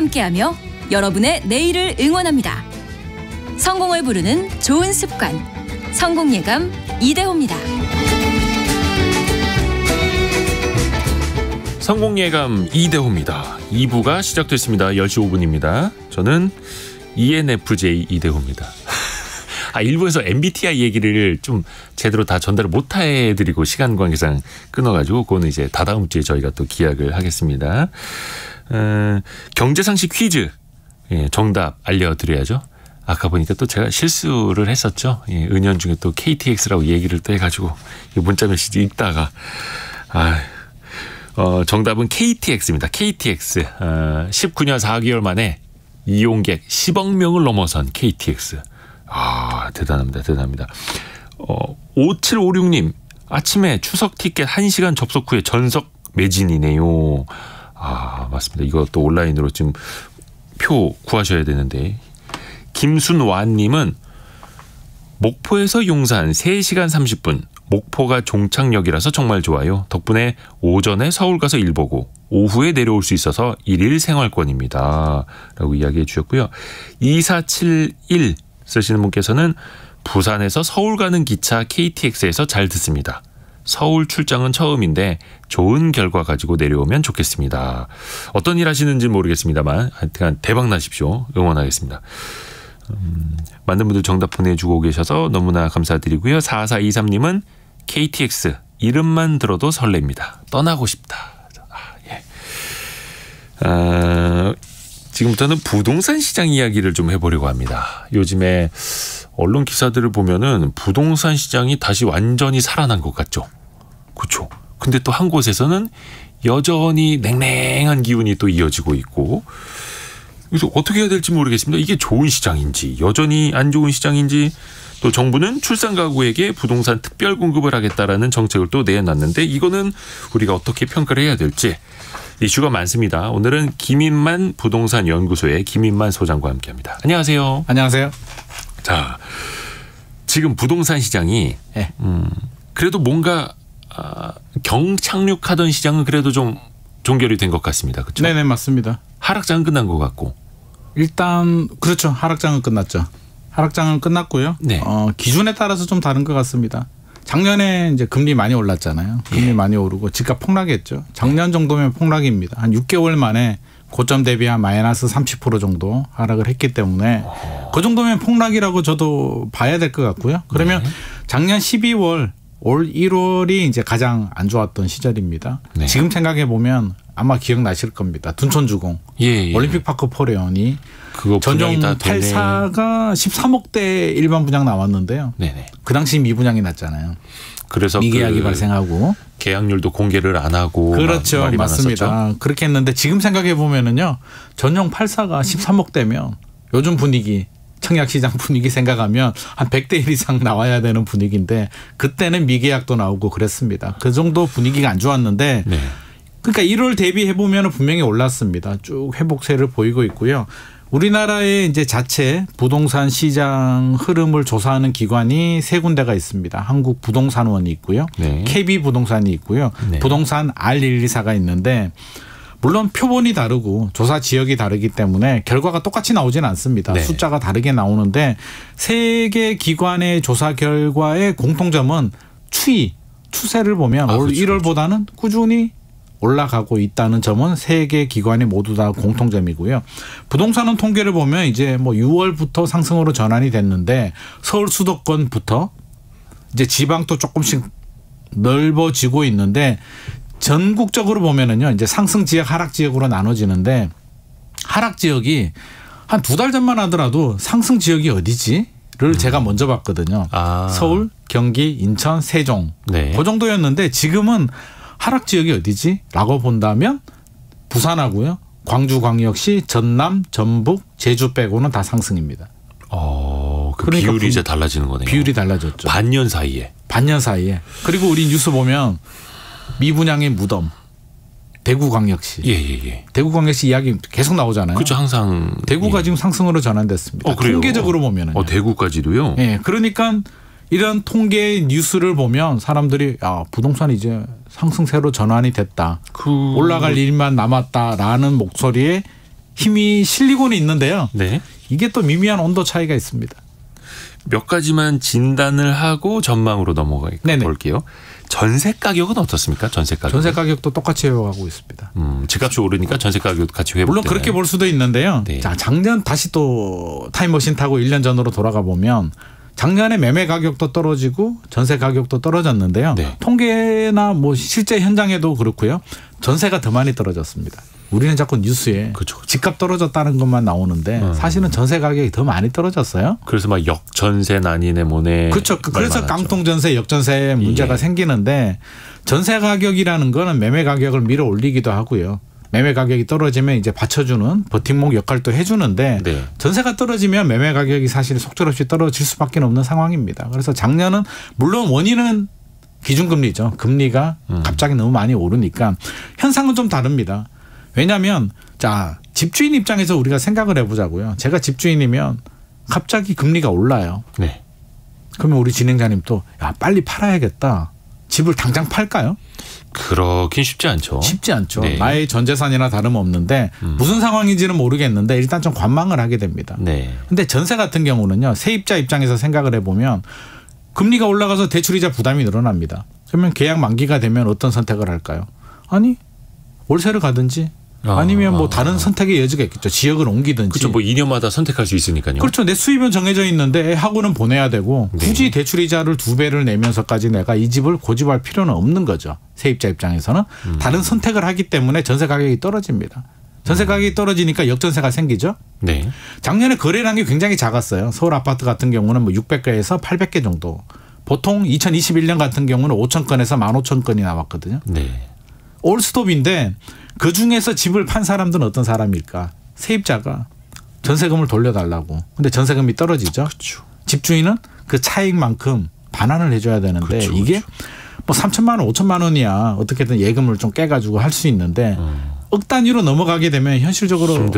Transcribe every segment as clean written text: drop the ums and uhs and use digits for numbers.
함께하며 여러분의 내일을 응원합니다. 성공을 부르는 좋은 습관, 성공예감 이대호입니다. 성공예감 이대호입니다. 2부가 시작됐습니다. 10시 5분입니다. 저는 ENFJ 이대호입니다. 1부에서 MBTI 얘기를 좀 제대로 다 전달을 못 해드리고 시간 관계상 끊어가지고 그거는 이제 다다음 주에 저희가 또 기약을 하겠습니다. 경제상식 퀴즈 정답 알려드려야죠. 아까 보니까 또 제가 실수를 했었죠. 은연중에 또 KTX라고 얘기를 또 해가지고 문자 메시지 읽다가 정답은 KTX입니다. KTX 19년 4개월 만에 이용객 10억 명을 넘어선 KTX. 대단합니다. 대단합니다. 5756님 아침에 추석 티켓 1시간 접속 후에 전석 매진이네요. 맞습니다. 이거 또 온라인으로 지금 표 구하셔야 되는데. 김순완님은 목포에서 용산 3시간 30분. 목포가 종착역이라서 정말 좋아요. 덕분에 오전에 서울 가서 일 보고 오후에 내려올 수 있어서 1일 생활권입니다. 라고 이야기해 주셨고요. 2471 쓰시는 분께서는 부산에서 서울 가는 기차 KTX에서 잘 듣습니다. 서울 출장은 처음인데 좋은 결과 가지고 내려오면 좋겠습니다. 어떤 일 하시는지 모르겠습니다만 하여튼 대박 나십시오. 응원하겠습니다. 많은 분들 정답 보내주고 계셔서 너무나 감사드리고요. 4423님은 KTX 이름만 들어도 설렙니다. 떠나고 싶다. 지금부터는 부동산 시장 이야기를 좀 해보려고 합니다. 요즘에 언론 기사들을 보면은 부동산 시장이 다시 완전히 살아난 것 같죠. 그렇죠. 근데 또 한 곳에서는 여전히 냉랭한 기운이 또 이어지고 있고, 그래서 어떻게 해야 될지 모르겠습니다. 이게 좋은 시장인지 여전히 안 좋은 시장인지. 또 정부는 출산 가구에게 부동산 특별 공급을 하겠다라는 정책을 또 내놨는데 이거는 우리가 어떻게 평가를 해야 될지 이슈가 많습니다. 오늘은 김인만 부동산 연구소의 김인만 소장과 함께합니다. 안녕하세요. 안녕하세요. 자, 지금 부동산 시장이 그래도 뭔가 경착륙하던 시장은 그래도 좀 종결이 된 것 같습니다. 그렇죠? 네네, 맞습니다. 하락장은 끝난 것 같고. 일단 그렇죠. 하락장은 끝났죠. 하락장은 끝났고요. 네. 기준에 따라서 좀 다른 것 같습니다. 작년에 이제 금리 많이 올랐잖아요. 금리 많이 오르고 집값 폭락했죠. 작년 정도면 폭락입니다. 한 6개월 만에 고점 대비 한 마이너스 30% 정도 하락을 했기 때문에 그 정도면 폭락이라고 저도 봐야 될 것 같고요. 그러면 작년 12월 올 1월이 이제 가장 안 좋았던 시절입니다. 네. 지금 생각해 보면 아마 기억나실 겁니다. 둔촌주공, 올림픽파크 포레온이 전용 8사가 13억대 일반 분양 나왔는데요. 네네. 그 당시 미분양이 났잖아요. 그래서 미계약이 발생하고 계약률도 공개를 안 하고 그렇죠. 말이 맞습니다. 많았었죠. 그렇게 했는데 지금 생각해 보면은요, 전용 8사가 13억대면 요즘 분위기, 청약시장 분위기 생각하면 한 100대 1 이상 나와야 되는 분위기인데 그때는 미계약도 나오고 그랬습니다. 그 정도 분위기가 안 좋았는데 그러니까 1월 대비해 보면 분명히 올랐습니다. 쭉 회복세를 보이고 있고요. 우리나라의 이제 자체 부동산 시장 흐름을 조사하는 기관이 세 군데가 있습니다. 한국부동산원이 있고요. KB부동산이 있고요. 부동산 R124가 있는데 물론 표본이 다르고 조사 지역이 다르기 때문에 결과가 똑같이 나오지는 않습니다. 숫자가 다르게 나오는데 세 개 기관의 조사 결과의 공통점은 추세를 보면 올 1월보다는 꾸준히 올라가고 있다는 점은 세 개 기관이 모두 다 공통점이고요. 부동산은 통계를 보면 이제 뭐 6월부터 상승으로 전환이 됐는데 서울 수도권부터 이제 지방도 조금씩 넓어지고 있는데 전국적으로 보면은요, 이제 상승 지역, 하락 지역으로 나눠지는데 하락 지역이 한 2달 전만 하더라도 상승 지역이 어디지를 제가 먼저 봤거든요. 서울, 경기, 인천, 세종 그 정도였는데 지금은 하락 지역이 어디지? 라고 본다면 부산하고요, 광주광역시, 전남, 전북, 제주 빼고는 다 상승입니다. 그 그러니까 비율이 이제 달라지는 거네요. 비율이 달라졌죠. 반년 사이에. 그리고 우리 뉴스 보면 미분양의 무덤, 대구광역시. 대구광역시 이야기 계속 나오잖아요. 그렇죠. 항상. 대구가 지금 상승으로 전환됐습니다. 통계적으로 보면은. 대구까지도요? 그러니까 이런 통계 뉴스를 보면 사람들이 부동산 이제 상승세로 전환이 됐다. 올라갈 일만 남았다라는 목소리에 힘이 실리고는 있는데요. 네. 이게 또 미미한 온도 차이가 있습니다. 몇 가지만 진단을 하고 전망으로 넘어가 볼게요. 전세 가격은 어떻습니까? 전세 가격도 똑같이 회복하고 있습니다. 집값이 오르니까 전세 가격도 같이 회복되나요? 물론 그렇게 볼 수도 있는데요. 네. 자, 작년 다시 또 타임머신 타고 1년 전으로 돌아가 보면 작년에 매매 가격도 떨어지고 전세 가격도 떨어졌는데요. 네. 통계나 뭐 실제 현장에도 그렇고요. 전세가 더 많이 떨어졌습니다. 우리는 자꾸 뉴스에 그렇죠. 집값 떨어졌다는 것만 나오는데 사실은 전세 가격이 더 많이 떨어졌어요. 그래서 막 역전세 난이네 뭐네. 그렇죠. 그래서 깡통전세, 역전세 문제가 생기는데 전세 가격이라는 거는 매매 가격을 밀어 올리기도 하고요. 매매 가격이 떨어지면 이제 받쳐주는 버팀목 역할도 해주는데 네. 전세가 떨어지면 매매 가격이 사실 속절없이 떨어질 수밖에 없는 상황입니다. 그래서 작년은 물론 원인은 기준금리죠. 금리가 갑자기 너무 많이 오르니까 현상은 좀 다릅니다. 왜냐하면 자 집주인 입장에서 우리가 생각을 해보자고요. 제가 집주인이면 갑자기 금리가 올라요. 네. 그러면 우리 진행자님도 야 빨리 팔아야겠다. 집을 당장 팔까요? 그렇긴 쉽지 않죠. 쉽지 않죠. 네. 나의 전 재산이나 다름없는데 무슨 상황인지는 모르겠는데 일단 좀 관망을 하게 됩니다. 네. 근데 전세 같은 경우는요. 세입자 입장에서 생각을 해보면 금리가 올라가서 대출이자 부담이 늘어납니다. 그러면 계약 만기가 되면 어떤 선택을 할까요? 아니 월세를 가든지 아니면 뭐 다른 선택의 여지가 있겠죠. 지역을 옮기든지. 그렇죠. 뭐 2년마다 선택할 수 있으니까요. 그렇죠. 내 수입은 정해져 있는데 학원은 보내야 되고 굳이 대출이자를 2배를 내면서까지 내가 이 집을 고집할 필요는 없는 거죠. 세입자 입장에서는. 다른 선택을 하기 때문에 전세 가격이 떨어집니다. 전세 가격이 떨어지니까 역전세가 생기죠. 네. 작년에 거래량이 굉장히 작았어요. 서울 아파트 같은 경우는 뭐 600개에서 800개 정도. 보통 2021년 같은 경우는 5천 건에서 15,000건이 나왔거든요. 네. 올스톱인데 그중에서 집을 판 사람들은 어떤 사람일까? 세입자가 전세금을 돌려달라고. 근데 전세금이 떨어지죠. 그렇죠. 집주인은 그 차익만큼 반환을 해줘야 되는데 그렇죠, 이게 뭐 3천만 원, 5천만 원이야. 어떻게든 예금을 좀 깨가지고 할 수 있는데 억 단위로 넘어가게 되면 현실적으로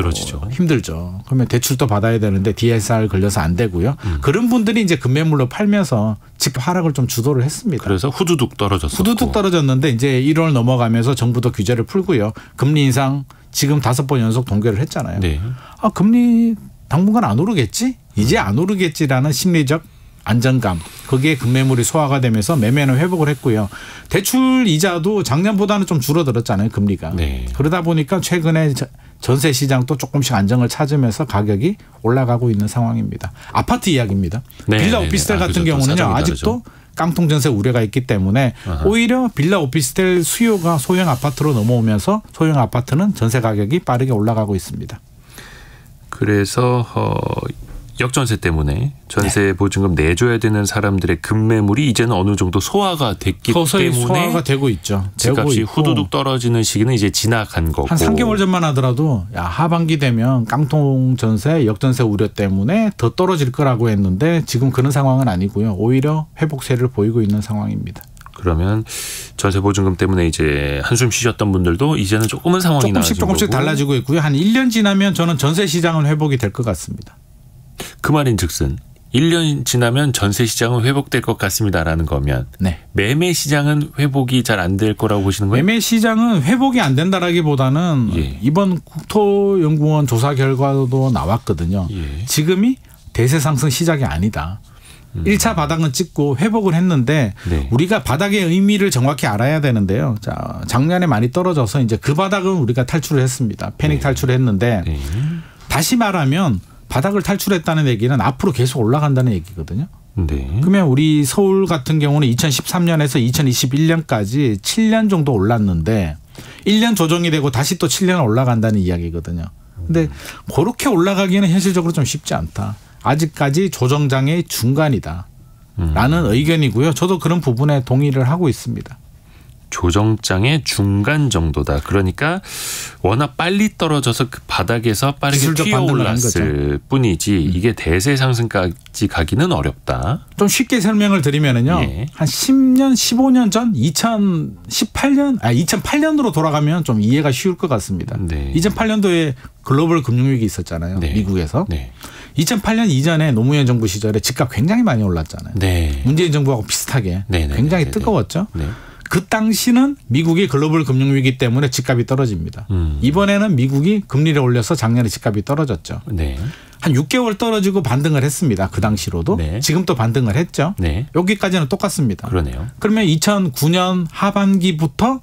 힘들죠. 그러면 대출도 받아야 되는데 DSR 걸려서 안 되고요. 그런 분들이 이제 급매물로 팔면서 집 하락을 좀 주도를 했습니다. 그래서 후두둑 떨어졌었고. 후두둑 떨어졌는데 이제 1월 넘어가면서 정부도 규제를 풀고요. 금리 인상 지금 5번 연속 동결을 했잖아요. 네. 아, 금리 당분간 안 오르겠지? 이제 안 오르겠지라는 심리적 안정감. 거기에 급매물이 소화가 되면서 매매는 회복을 했고요. 대출 이자도 작년보다는 좀 줄어들었잖아요. 금리가. 네. 그러다 보니까 최근에 전세 시장도 조금씩 안정을 찾으면서 가격이 올라가고 있는 상황입니다. 아파트 이야기입니다. 네, 빌라 네, 오피스텔 네. 같은 경우는요. 아직도 깡통 전세 우려가 있기 때문에 오히려 빌라 오피스텔 수요가 소형 아파트로 넘어오면서 소형 아파트는 전세 가격이 빠르게 올라가고 있습니다. 그래서 역전세 때문에 전세 보증금 내줘야 되는 사람들의 급매물이 이제는 어느 정도 소화가 됐기 때문에 소화가 되고 있죠. 집값이 후두둑 떨어지는 시기는 이제 지나간 거고. 한 3개월 전만 하더라도 야 하반기 되면 깡통 전세, 역전세 우려 때문에 더 떨어질 거라고 했는데 지금 그런 상황은 아니고요. 오히려 회복세를 보이고 있는 상황입니다. 그러면 전세 보증금 때문에 이제 한숨 쉬셨던 분들도 이제는 조금은 상황이 조금씩 달라지고 있고요. 한 1년 지나면 저는 전세 시장은 회복이 될 것 같습니다. 그 말인즉슨 1년 지나면 전세 시장은 회복될 것 같습니다라는 거면 네. 매매 시장은 회복이 잘 안 될 거라고 보시는 거예요? 매매 시장은 회복이 안 된다라기보다는 이번 국토연구원 조사 결과도 나왔거든요. 지금이 대세 상승 시작이 아니다. 1차 바닥은 찍고 회복을 했는데 우리가 바닥의 의미를 정확히 알아야 되는데요. 자, 작년에 많이 떨어져서 이제 그 바닥은 우리가 탈출을 했습니다. 패닉 탈출을 했는데 다시 말하면 바닥을 탈출했다는 얘기는 앞으로 계속 올라간다는 얘기거든요. 그러면 우리 서울 같은 경우는 2013년에서 2021년까지 7년 정도 올랐는데 1년 조정이 되고 다시 또 7년 올라간다는 이야기거든요. 근데 그렇게 올라가기는 현실적으로 좀 쉽지 않다. 아직까지 조정장의 중간이다. 라는 의견이고요. 저도 그런 부분에 동의를 하고 있습니다. 조정장의 중간 정도다. 그러니까 워낙 빨리 떨어져서 그 바닥에서 빠르게 튀어올랐을 뿐이지 이게 대세 상승까지 가기는 어렵다. 좀 쉽게 설명을 드리면은요. 한 10년, 15년 전 2008년으로 돌아가면 좀 이해가 쉬울 것 같습니다. 2008년도에 글로벌 금융위기 있었잖아요. 미국에서. 2008년 이전에 노무현 정부 시절에 집값 굉장히 많이 올랐잖아요. 문재인 정부하고 비슷하게 굉장히 뜨거웠죠. 그 당시는 미국이 글로벌 금융위기 때문에 집값이 떨어집니다. 이번에는 미국이 금리를 올려서 작년에 집값이 떨어졌죠. 네. 한 6개월 떨어지고 반등을 했습니다. 그 당시로도. 네. 지금 또 반등을 했죠. 네. 여기까지는 똑같습니다. 그러네요. 그러면 2009년 하반기부터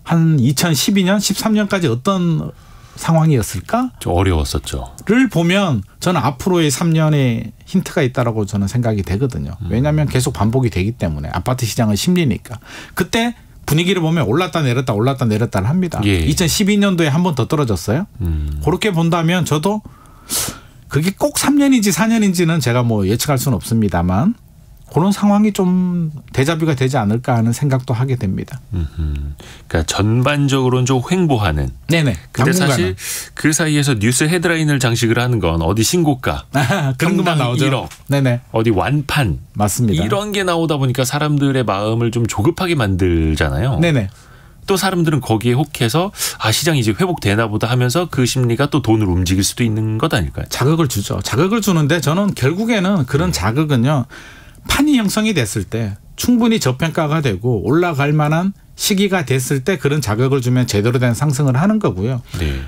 한 2012년, 13년까지 어떤 상황이었을까? 좀 어려웠었죠. 를 보면 저는 앞으로의 3년의 힌트가 있다라고 저는 생각이 되거든요. 왜냐하면 계속 반복이 되기 때문에 아파트 시장은 심리니까. 그때 분위기를 보면 올랐다 내렸다 올랐다 내렸다를 합니다. 예. 2012년도에 한 번 더 떨어졌어요. 그렇게 본다면 저도 그게 꼭 3년인지 4년인지는 제가 뭐 예측할 수는 없습니다만 그런 상황이 좀 데자뷰가 되지 않을까 하는 생각도 하게 됩니다. 그러니까 전반적으로는 좀 횡보하는. 네네. 근데 당분간은. 사실 그 사이에서 뉴스 헤드라인을 장식을 하는 건 어디 신고가, 그런 것만 평당 나오죠. 1억, 네네. 어디 완판 맞습니다. 이런 게 나오다 보니까 사람들의 마음을 좀 조급하게 만들잖아요. 네네. 또 사람들은 거기에 혹해서 아 시장이 이제 회복되나 보다 하면서 그 심리가 또 돈을 움직일 수도 있는 것 아닐까요? 자극을 주죠. 자극을 주는데 저는 결국에는 그런 자극은요. 판이 형성이 됐을 때 충분히 저평가가 되고 올라갈 만한 시기가 됐을 때 그런 자극을 주면 제대로 된 상승을 하는 거고요. 네.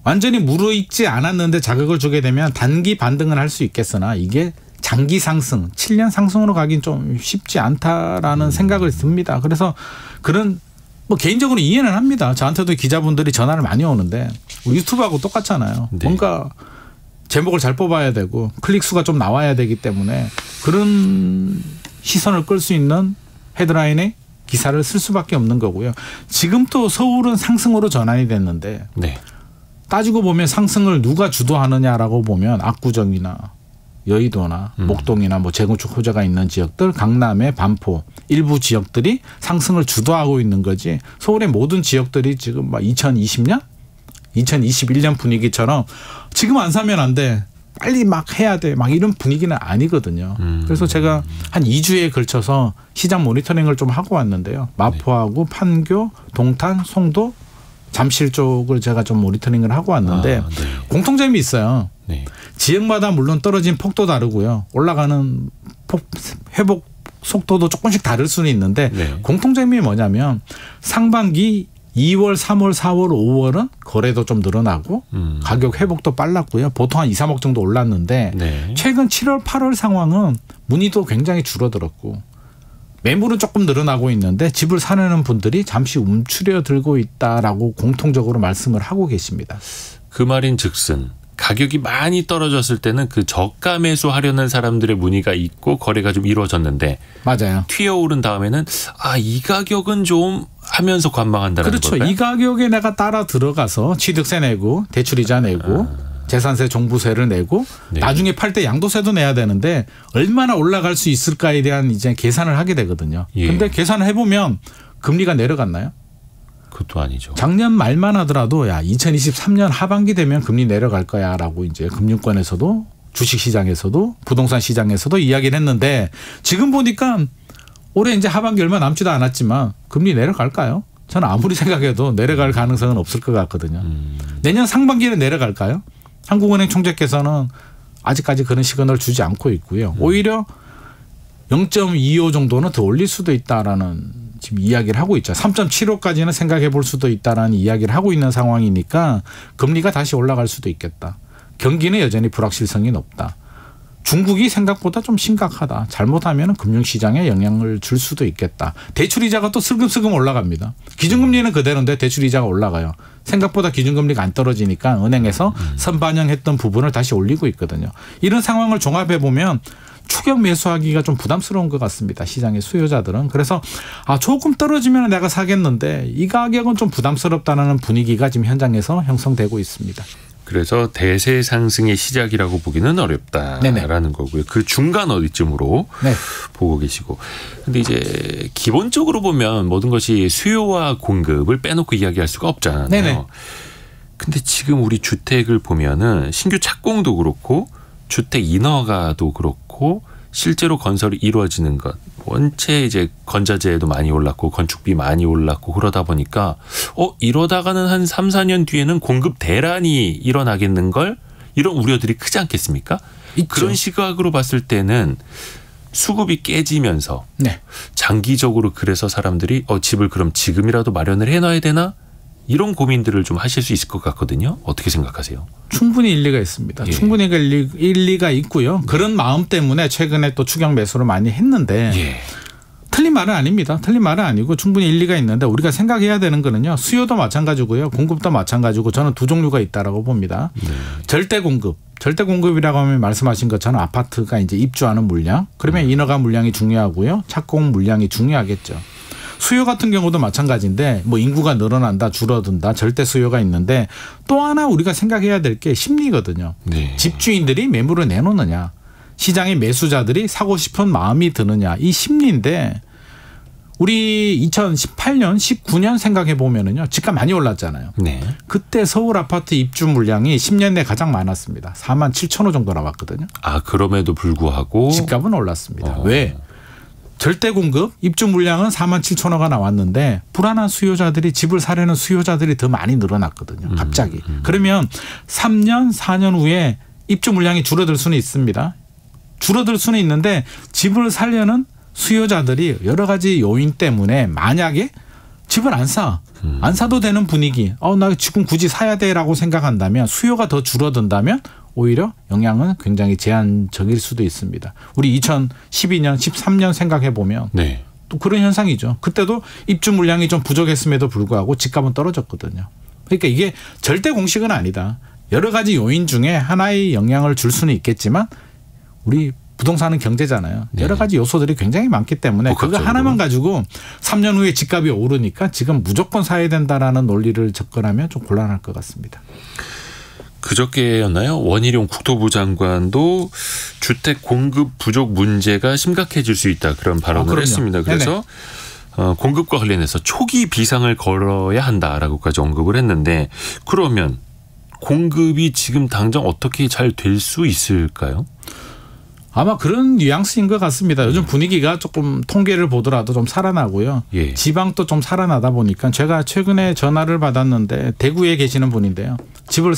완전히 무르익지 않았는데 자극을 주게 되면 단기 반등은 할 수 있겠으나 이게 장기 상승, 7년 상승으로 가긴 좀 쉽지 않다라는 생각을 듭니다. 그래서 그런 뭐 개인적으로 이해는 합니다. 저한테도 기자분들이 전화를 많이 오는데 유튜브하고 똑같잖아요. 네. 뭔가 제목을 잘 뽑아야 되고 클릭 수가 좀 나와야 되기 때문에 그런 시선을 끌 수 있는 헤드라인에 기사를 쓸 수밖에 없는 거고요. 지금 또 서울은 상승으로 전환이 됐는데 네. 따지고 보면 상승을 누가 주도하느냐라고 보면 압구정이나 여의도나 목동이나 뭐 재건축 호재가 있는 지역들, 강남의 반포 일부 지역들이 상승을 주도하고 있는 거지. 서울의 모든 지역들이 지금 막 2020년, 2021년 분위기처럼 지금 안 사면 안 돼. 빨리 막 해야 돼. 막 이런 분위기는 아니거든요. 그래서 제가 한 2주에 걸쳐서 시장 모니터링을 좀 하고 왔는데요. 마포하고 판교, 동탄, 송도, 잠실 쪽을 제가 좀 모니터링을 하고 왔는데 네. 공통점이 있어요. 네. 지역마다 물론 떨어진 폭도 다르고요. 올라가는 회복 속도도 조금씩 다를 수는 있는데 네. 공통점이 뭐냐면 상반기 2월, 3월, 4월, 5월은 거래도 좀 늘어나고 가격 회복도 빨랐고요. 보통 한 2, 3억 정도 올랐는데 네. 최근 7월, 8월 상황은 문의도 굉장히 줄어들었고 매물은 조금 늘어나고 있는데 집을 사려는 분들이 잠시 움츠려 들고 있다라고 공통적으로 말씀을 하고 계십니다. 그 말인 즉슨 가격이 많이 떨어졌을 때는 그 저가 매수하려는 사람들의 문의가 있고 거래가 좀 이루어졌는데 맞아요. 튀어오른 다음에는 아, 이 가격은 좀 하면서 관망한다는 그렇죠. 걸까요? 이 가격에 내가 따라 들어가서 취득세 내고 대출이자 내고 재산세 종부세를 내고 네. 나중에 팔 때 양도세도 내야 되는데 얼마나 올라갈 수 있을까에 대한 이제 계산을 하게 되거든요. 그런데 예. 계산을 해보면 금리가 내려갔나요? 그것도 아니죠. 작년 말만 하더라도 야 2023년 하반기 되면 금리 내려갈 거야라고 이제 금융권에서도 주식시장에서도 부동산 시장에서도 이야기를 했는데 지금 보니까 올해 이제 하반기 얼마 남지도 않았지만 금리 내려갈까요? 저는 아무리 생각해도 내려갈 가능성은 없을 것 같거든요. 내년 상반기에는 내려갈까요? 한국은행 총재께서는 아직까지 그런 시그널을 주지 않고 있고요. 오히려 0.25 정도는 더 올릴 수도 있다라는 지금 이야기를 하고 있죠. 3.75까지는 생각해 볼 수도 있다라는 이야기를 하고 있는 상황이니까 금리가 다시 올라갈 수도 있겠다. 경기는 여전히 불확실성이 높다. 중국이 생각보다 좀 심각하다. 잘못하면 금융시장에 영향을 줄 수도 있겠다. 대출이자가 또 슬금슬금 올라갑니다. 기준금리는 그대로인데 대출이자가 올라가요. 생각보다 기준금리가 안 떨어지니까 은행에서 선반영했던 부분을 다시 올리고 있거든요. 이런 상황을 종합해 보면 추격 매수하기가 좀 부담스러운 것 같습니다. 시장의 수요자들은. 그래서 조금 떨어지면 내가 사겠는데 이 가격은 좀 부담스럽다는 분위기가 지금 현장에서 형성되고 있습니다. 그래서 대세 상승의 시작이라고 보기는 어렵다라는 네네. 거고요. 그 중간 어디쯤으로 네. 보고 계시고. 근데 이제 기본적으로 보면 모든 것이 수요와 공급을 빼놓고 이야기할 수가 없잖아요. 네네. 근데 지금 우리 주택을 보면은 신규 착공도 그렇고 주택 인허가도 그렇고 실제로 건설이 이루어지는 것 원체 이제 건자재도 많이 올랐고 건축비 많이 올랐고 그러다 보니까 이러다가는 한 3, 4년 뒤에는 공급 대란이 일어나겠는 걸 이런 우려들이 크지 않겠습니까? 있죠. 그런 시각으로 봤을 때는 수급이 깨지면서 네. 장기적으로 그래서 사람들이 집을 그럼 지금이라도 마련을 해놔야 되나? 이런 고민들을 좀 하실 수 있을 것 같거든요. 어떻게 생각하세요? 충분히 일리가 있습니다. 예. 충분히 일리가 있고요. 그런 마음 때문에 최근에 또 추경 매수를 많이 했는데 예. 틀린 말은 아닙니다. 틀린 말은 아니고 충분히 일리가 있는데 우리가 생각해야 되는 거는요. 수요도 마찬가지고요. 공급도 마찬가지고 저는 두 종류가 있다라고 봅니다. 절대 공급. 절대 공급이라고 하면 말씀하신 것처럼 아파트가 이제 입주하는 물량. 그러면 인허가 물량이 중요하고요. 착공 물량이 중요하겠죠. 수요 같은 경우도 마찬가지인데 뭐 인구가 늘어난다 줄어든다 절대 수요가 있는데 또 하나 우리가 생각해야 될 게 심리거든요. 네. 집주인들이 매물을 내놓느냐 시장의 매수자들이 사고 싶은 마음이 드느냐 이 심리인데 우리 2018년 19년 생각해 보면은요 집값 많이 올랐잖아요. 네. 그때 서울 아파트 입주 물량이 10년 내 가장 많았습니다. 4만 7천 호 정도 나왔거든요. 아 그럼에도 불구하고 집값은 올랐습니다. 왜? 절대 공급 입주 물량은 4만 7천 호가 나왔는데 불안한 수요자들이 집을 사려는 수요자들이 더 많이 늘어났거든요. 갑자기. 그러면 3년 4년 후에 입주 물량이 줄어들 수는 있습니다. 줄어들 수는 있는데 집을 사려는 수요자들이 여러 가지 요인 때문에 만약에 집을 안 사도 되는 분위기 나 지금 굳이 사야 돼라고 생각한다면 수요가 더 줄어든다면 오히려 영향은 굉장히 제한적일 수도 있습니다. 우리 2012년 13년 생각해 보면 네. 또 그런 현상이죠. 그때도 입주 물량이 좀 부족했음에도 불구하고 집값은 떨어졌거든요. 그러니까 이게 절대 공식은 아니다. 여러 가지 요인 중에 하나의 영향을 줄 수는 있겠지만 우리 부동산은 경제잖아요. 여러 가지 요소들이 굉장히 많기 때문에 그거 하나만 가지고 3년 후에 집값이 오르니까 지금 무조건 사야 된다라는 논리를 접근하면 좀 곤란할 것 같습니다. 그저께였나요? 원희룡 국토부 장관도 주택 공급 부족 문제가 심각해질 수 있다 그런 발언을 했습니다. 그래서 공급과 관련해서 초기 비상을 걸어야 한다라고까지 언급을 했는데 그러면 공급이 지금 당장 어떻게 잘 될 수 있을까요? 아마 그런 뉘앙스인 것 같습니다. 요즘 분위기가 조금 통계를 보더라도 좀 살아나고요. 예. 지방도 좀 살아나다 보니까 제가 최근에 전화를 받았는데 대구에 계시는 분인데요. 집을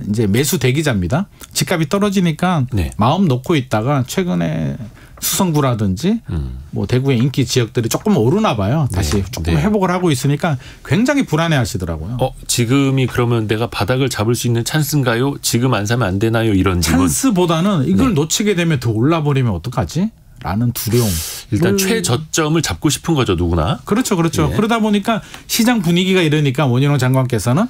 이제 매수 대기자입니다. 집값이 떨어지니까 네. 마음 놓고 있다가 최근에 수성구라든지 뭐 대구의 인기 지역들이 조금 오르나 봐요. 다시 조금 회복을 하고 있으니까 굉장히 불안해 하시더라고요. 지금이 그러면 내가 바닥을 잡을 수 있는 찬스인가요? 지금 안 사면 안 되나요? 이런 질문. 찬스보다는 이걸 놓치게 되면 더 올라버리면 어떡하지? 라는 두려움. 일단 최저점을 잡고 싶은 거죠. 누구나. 그렇죠. 예. 그러다 보니까 시장 분위기가 이러니까 원희룡 장관께서는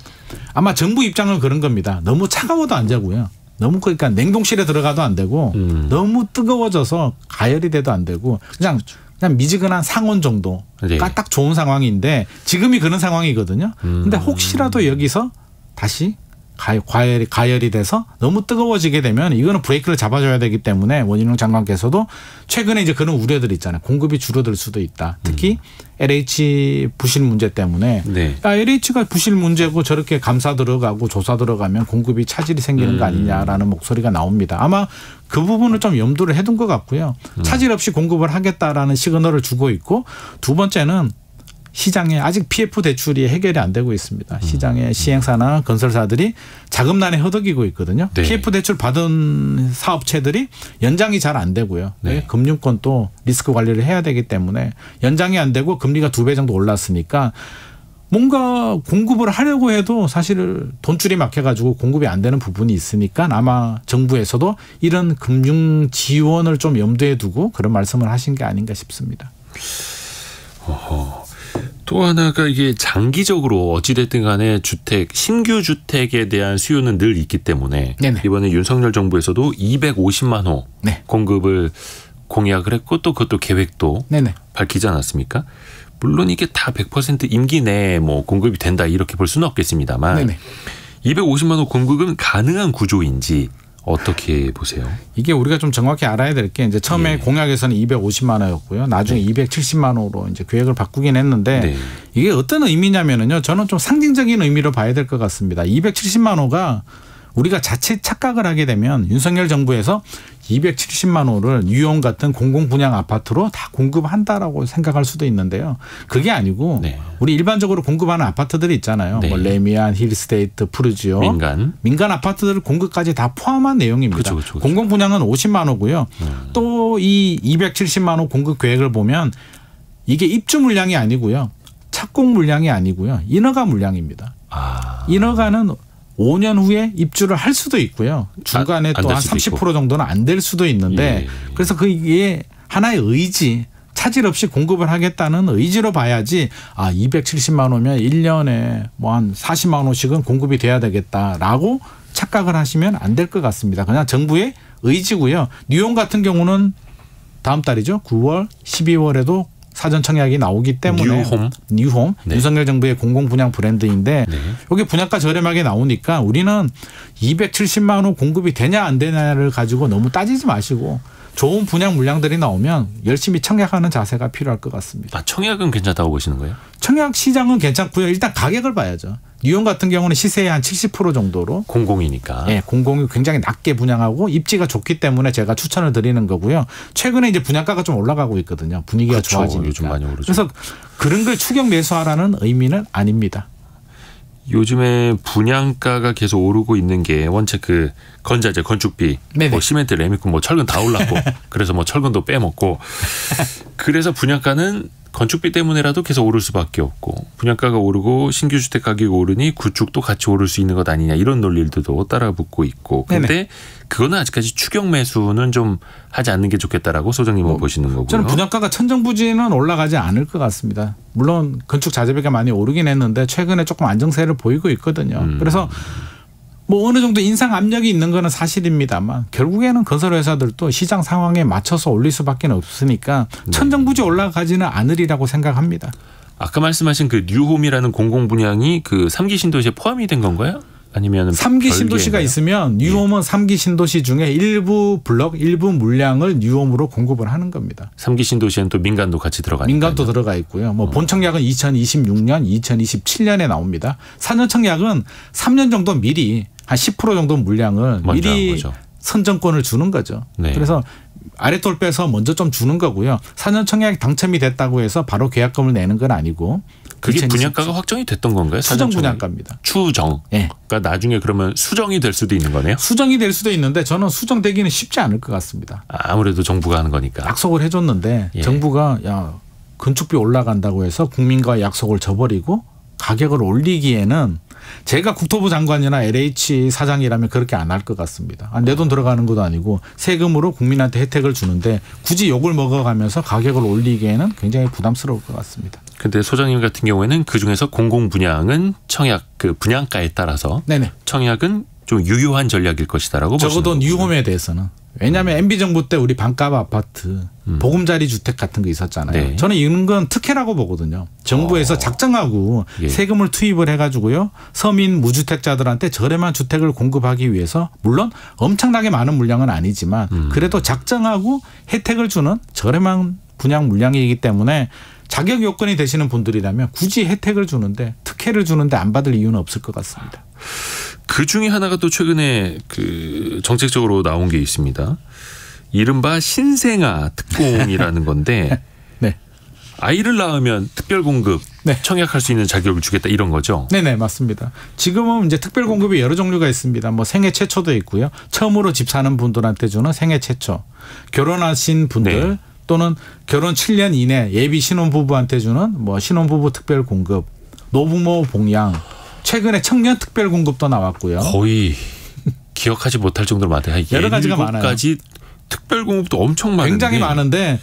아마 정부 입장은 그런 겁니다. 너무 차가워도 안 자고요. 너무 그러니까 냉동실에 들어가도 안 되고 너무 뜨거워져서 가열이 돼도 안 되고 그냥 미지근한 상온 정도가 딱 좋은 상황인데 지금이 그런 상황이거든요. 근데 혹시라도 여기서 다시 가열이 돼서 너무 뜨거워지게 되면 이거는 브레이크를 잡아줘야 되기 때문에 원희룡 장관께서도 최근에 이제 그런 우려들이 있잖아요. 공급이 줄어들 수도 있다. 특히 LH 부실 문제 때문에 LH가 부실 문제고 저렇게 감사 들어가고 조사 들어가면 공급이 차질이 생기는 거 아니냐라는 목소리가 나옵니다. 아마 그 부분을 좀 염두를 해둔 것 같고요. 차질 없이 공급을 하겠다라는 시그널을 주고 있고 두 번째는 시장에 아직 PF 대출이 해결이 안 되고 있습니다. 시장의 시행사나 건설사들이 자금난에 허덕이고 있거든요. 네. PF 대출 받은 사업체들이 연장이 잘 안 되고요. 네. 금융권 또 리스크 관리를 해야 되기 때문에 연장이 안 되고 금리가 2배 정도 올랐으니까 뭔가 공급을 하려고 해도 사실 돈줄이 막혀가지고 공급이 안 되는 부분이 있으니까 아마 정부에서도 이런 금융 지원을 좀 염두에 두고 그런 말씀을 하신 게 아닌가 싶습니다. 또 하나가 이게 장기적으로 어찌됐든 간에 신규 주택에 대한 수요는 늘 있기 때문에 이번에 윤석열 정부에서도 250만 호 공급을 공약을 했고 또 그것도 계획도 밝히지 않았습니까? 물론 이게 다 100% 임기 내에 뭐 공급이 된다 이렇게 볼 수는 없겠습니다만 250만 호 공급은 가능한 구조인지 어떻게 보세요? 이게 우리가 좀 정확히 알아야 될 게 이제 처음에 공약에서는 250만 호였고요. 나중에 270만 호로 이제 계획을 바꾸긴 했는데 이게 어떤 의미냐면은요. 저는 좀 상징적인 의미로 봐야 될 것 같습니다. 270만 호가 우리가 자칫 착각을 하게 되면 윤석열 정부에서 270만 호를 뉴홈 같은 공공 분양 아파트로 다 공급한다라고 생각할 수도 있는데요. 그게 아니고 네. 우리 일반적으로 공급하는 아파트들이 있잖아요. 네. 뭐 레미안, 힐스테이트, 푸르지오. 민간 아파트들 공급까지 다 포함한 내용입니다. 그쵸. 공공 분양은 50만 호고요. 또 이 270만 호 공급 계획을 보면 이게 입주 물량이 아니고요. 착공 물량이 아니고요. 인허가 물량입니다. 인허가는 5년 후에 입주를 할 수도 있고요. 중간에 또 한 30% 정도는 안 될 수도 있는데 그래서 그게 하나의 의지, 차질 없이 공급을 하겠다는 의지로 봐야지 270만 호면 1년에 뭐 한 40만 호씩은 공급이 돼야 되겠다라고 착각을 하시면 안 될 것 같습니다. 그냥 정부의 의지고요. 뉴홈 같은 경우는 다음 달이죠. 9월, 12월에도 사전 청약이 나오기 때문에 뉴홈 네. 윤석열 정부의 공공 분양 브랜드인데 네. 여기 분양가 저렴하게 나오니까 우리는 270만 호 공급이 되냐 안 되냐를 가지고 너무 따지지 마시고 좋은 분양 물량들이 나오면 열심히 청약하는 자세가 필요할 것 같습니다. 청약은 괜찮다고 보시는 거예요? 청약 시장은 괜찮고요. 일단 가격을 봐야죠. 뉴홈 같은 경우는 시세의 한 70% 정도로 공공이니까. 네, 공공이 굉장히 낮게 분양하고 입지가 좋기 때문에 제가 추천을 드리는 거고요. 최근에 이제 분양가가 좀 올라가고 있거든요. 분위기가 그렇죠. 좋아지니까. 요즘 많이 오르죠. 그래서 그런 걸 추격 매수하라는 의미는 아닙니다. 요즘에 분양가가 계속 오르고 있는 게 원체 그 건자재, 건축비, 뭐 시멘트, 레미콘, 뭐 철근 다 올랐고 그래서 뭐 철근도 빼먹고 그래서 분양가는 건축비 때문에라도 계속 오를 수밖에 없고 분양가가 오르고 신규 주택 가격이 오르니 구축도 같이 오를 수 있는 것 아니냐 이런 논리들도 따라붙고 있고 그런데 그거는 아직까지 추격 매수는 좀 하지 않는 게 좋겠다라고 소장님은 보시는 거고요. 저는 분양가가 천정부지는 올라가지 않을 것 같습니다. 물론 건축 자재비가 많이 오르긴 했는데 최근에 조금 안정세를 보이고 있거든요. 그래서 뭐 어느 정도 인상 압력이 있는 거는 사실입니다만 결국에는 건설회사들도 시장 상황에 맞춰서 올릴 수밖에 없으니까 천정부지 올라가지는 않으리라고 생각합니다. 아까 말씀하신 그 뉴홈이라는 공공 분양이 그 3기 신도시에 포함이 된 건가요? 아니면 3기 신도시가 있으면 뉴홈은 3기 신도시 중에 일부 블록, 일부 물량을 뉴홈으로 공급을 하는 겁니다. 3기 신도시엔 또 민간도 같이 들어가니까. 민간도 들어가 있고요. 뭐 본청약은 2026년, 2027년에 나옵니다. 4년 청약은 3년 정도 미리 한 10% 정도 물량을 미리 선정권을 주는 거죠. 네. 그래서 아랫돌 빼서 먼저 좀 주는 거고요. 4년 청약이 당첨이 됐다고 해서 바로 계약금을 내는 건 아니고. 그게 분양가가 확정이 됐던 건가요? 수정 분양가입니다. 추정. 네. 그러니까 나중에 그러면 수정이 될 수도 있는 거네요? 수정이 될 수도 있는데 저는 수정되기는 쉽지 않을 것 같습니다. 아무래도 정부가 하는 거니까. 약속을 해줬는데 정부가 건축비 올라간다고 해서 국민과 약속을 저버리고 가격을 올리기에는 제가 국토부 장관이나 LH 사장이라면 그렇게 안 할 것 같습니다. 내 돈 들어가는 것도 아니고 세금으로 국민한테 혜택을 주는데 굳이 욕을 먹어가면서 가격을 올리기에는 굉장히 부담스러울 것 같습니다. 그런데 소장님 같은 경우에는 그중에서 공공 분양은 청약 그 분양가에 따라서 청약은 좀 유효한 전략일 것이다라고 보시는 적어도 뉴홈에 대해서는. 왜냐하면 MB정부 때 우리 반값 아파트 보금자리 주택 같은 거 있었잖아요. 저는 이런 건 특혜라고 보거든요. 정부에서 작정하고 세금을 투입을 해가지고요. 서민 무주택자들한테 저렴한 주택을 공급하기 위해서 물론 엄청나게 많은 물량은 아니지만 그래도 작정하고 혜택을 주는 저렴한 분양 물량이기 때문에 자격 요건이 되시는 분들이라면 굳이 혜택을 주는데 특혜를 주는데 안 받을 이유는 없을 것 같습니다. 그 중에 하나가 또 최근에 그 정책적으로 나온 게 있습니다. 이른바 신생아 특공이라는 건데 아이를 낳으면 특별 공급 청약할 수 있는 자격을 주겠다 이런 거죠. 네네 맞습니다. 지금은 이제 특별 공급이 여러 종류가 있습니다. 뭐 생애 최초도 있고요. 처음으로 집 사는 분들한테 주는 생애 최초, 결혼하신 분들 또는 결혼 7년 이내 예비 신혼부부한테 주는 뭐 신혼부부 특별 공급, 노부모 봉양. 최근에 청년 특별 공급도 나왔고요. 거의 기억하지 못할 정도로 많아요. 여러 가지가 많아요. 7가지 특별 공급도 엄청 많은데. 굉장히 많은데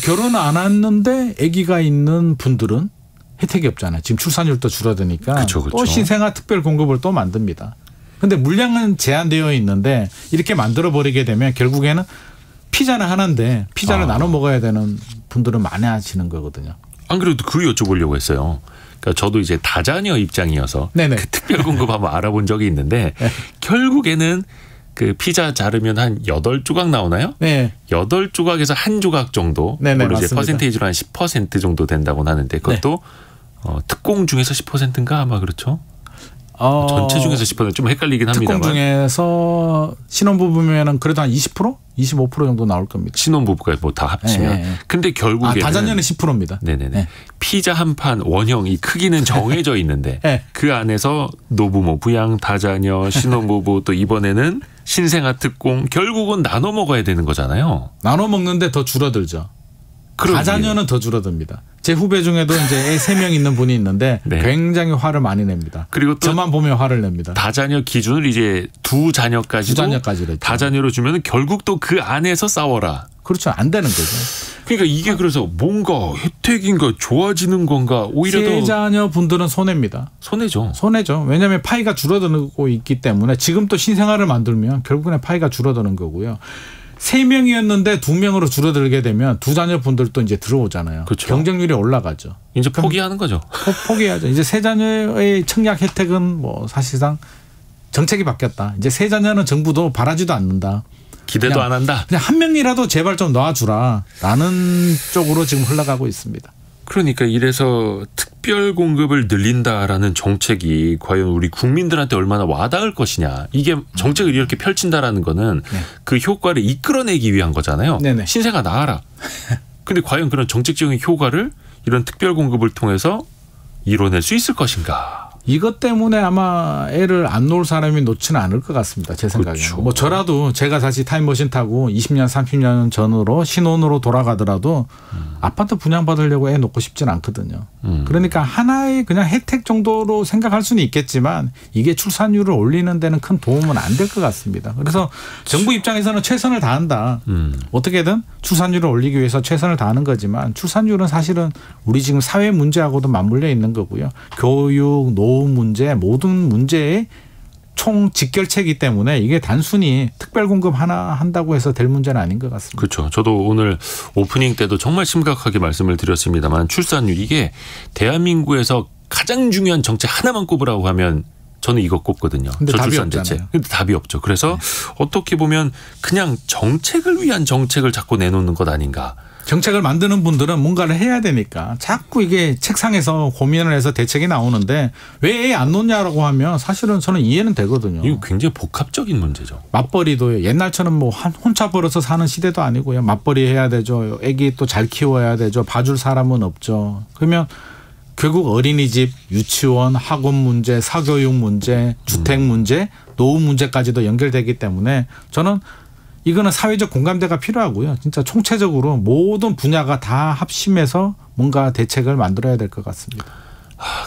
결혼 안 했는데 아기가 있는 분들은 혜택이 없잖아요. 지금 출산율도 줄어드니까 또 신생아 특별 공급을 또 만듭니다. 그런데 물량은 제한되어 있는데 이렇게 만들어버리게 되면 결국에는 피자는 하나인데 피자를 나눠 먹어야 되는 분들은 많아지는 거거든요. 안 그래도 그 여쭤보려고 했어요. 그러니까 저도 이제 다자녀 입장이어서 그 특별 공급 한번 알아본 적이 있는데 결국에는 그 피자 자르면 한 8조각 나오나요? 8조각에서 1조각 정도. 물론 이제 퍼센테이지로 한 10% 정도 된다고 하는데 그것도 특공 중에서 10%인가 아마 그렇죠? 전체 중에서 10% 좀 헷갈리긴 합니다만. 특공 중에서 신혼부부면은 그래도 한 20%? 25% 정도 나올 겁니다. 신혼부부가 뭐 다 합치면. 네. 근데 결국에는 다자녀는 10%입니다. 네네네. 네. 피자 한 판 원형 이 크기는 정해져 있는데 네. 그 안에서 노부모 부양, 다자녀, 신혼부부 또 이번에는 신생아 특공 결국은 나눠 먹어야 되는 거잖아요. 나눠 먹는데 더 줄어들죠. 그럼요. 다자녀는 더 줄어듭니다. 제 후배 중에도 이제 애 3명 있는 분이 있는데 네. 굉장히 화를 많이 냅니다. 그리고 또 저만 보면 화를 냅니다. 다자녀 기준을 이제 두 자녀까지도 다자녀로 주면 결국 또 그 안에서 싸워라. 그렇죠. 안 되는 거죠. 그러니까 이게 그래서 뭔가 혜택인가 좋아지는 건가 오히려 더 세자녀 분들은 손해입니다. 손해죠. 손해죠. 왜냐하면 파이가 줄어들고 있기 때문에 지금 또 신생아를 만들면 결국에는 파이가 줄어드는 거고요. 3명이었는데 2명으로 줄어들게 되면 두 자녀 분들도 이제 들어오잖아요. 그렇죠. 경쟁률이 올라가죠. 이제 포기하는 거죠. 포기하죠. 이제 세 자녀의 청약 혜택은 뭐 사실상 정책이 바뀌었다. 이제 세 자녀는 정부도 바라지도 않는다. 기대도 안 한다. 그냥 한 명이라도 제발 좀 놔주라라는 쪽으로 지금 흘러가고 있습니다. 그러니까 이래서 특별 공급을 늘린다라는 정책이 과연 우리 국민들한테 얼마나 와닿을 것이냐. 이게 정책을 이렇게 펼친다라는 거는 네. 그 효과를 이끌어내기 위한 거잖아요. 네네. 신생아 낳아라. 근데 과연 그런 정책적인 효과를 이런 특별 공급을 통해서 이뤄낼 수 있을 것인가. 이것 때문에 아마 애를 안 놓을 사람이 놓지는 않을 것 같습니다. 제 생각에는. 그렇죠. 뭐 저라도 제가 다시 타임머신 타고 20년 30년 전으로 신혼으로 돌아가더라도 아파트 분양받으려고 애 놓고 싶진 않거든요. 그러니까 하나의 그냥 혜택 정도로 생각할 수는 있겠지만 이게 출산율을 올리는 데는 큰 도움은 안 될 것 같습니다. 그래서 정부 입장에서는 최선을 다한다. 어떻게든 출산율을 올리기 위해서 최선을 다하는 거지만 출산율은 사실은 우리 지금 사회 문제하고도 맞물려 있는 거고요. 교육, 노후 문제 모든 문제의 총 직결체이기 때문에 이게 단순히 특별 공급 하나 한다고 해서 될 문제는 아닌 것 같습니다. 그렇죠. 저도 오늘 오프닝 때도 정말 심각하게 말씀을 드렸습니다만 출산율 이게 대한민국에서 가장 중요한 정책 하나만 꼽으라고 하면 저는 이거 꼽거든요. 근데 답이 저출산 대책. 근데 답이 없죠. 그래서 어떻게 보면 그냥 정책을 위한 정책을 자꾸 내놓는 것 아닌가. 정책을 만드는 분들은 뭔가를 해야 되니까 자꾸 이게 책상에서 고민을 해서 대책이 나오는데 왜 애 안 놓냐라고 하면 사실은 저는 이해는 되거든요. 이거 굉장히 복합적인 문제죠. 맞벌이도 옛날처럼 뭐 혼자 벌어서 사는 시대도 아니고요. 맞벌이 해야 되죠. 애기 또 잘 키워야 되죠. 봐줄 사람은 없죠. 그러면 결국 어린이집, 유치원, 학원 문제, 사교육 문제, 주택 문제, 노후 문제까지도 연결되기 때문에 저는 이거는 사회적 공감대가 필요하고요. 진짜 총체적으로 모든 분야가 다 합심해서 뭔가 대책을 만들어야 될 것 같습니다.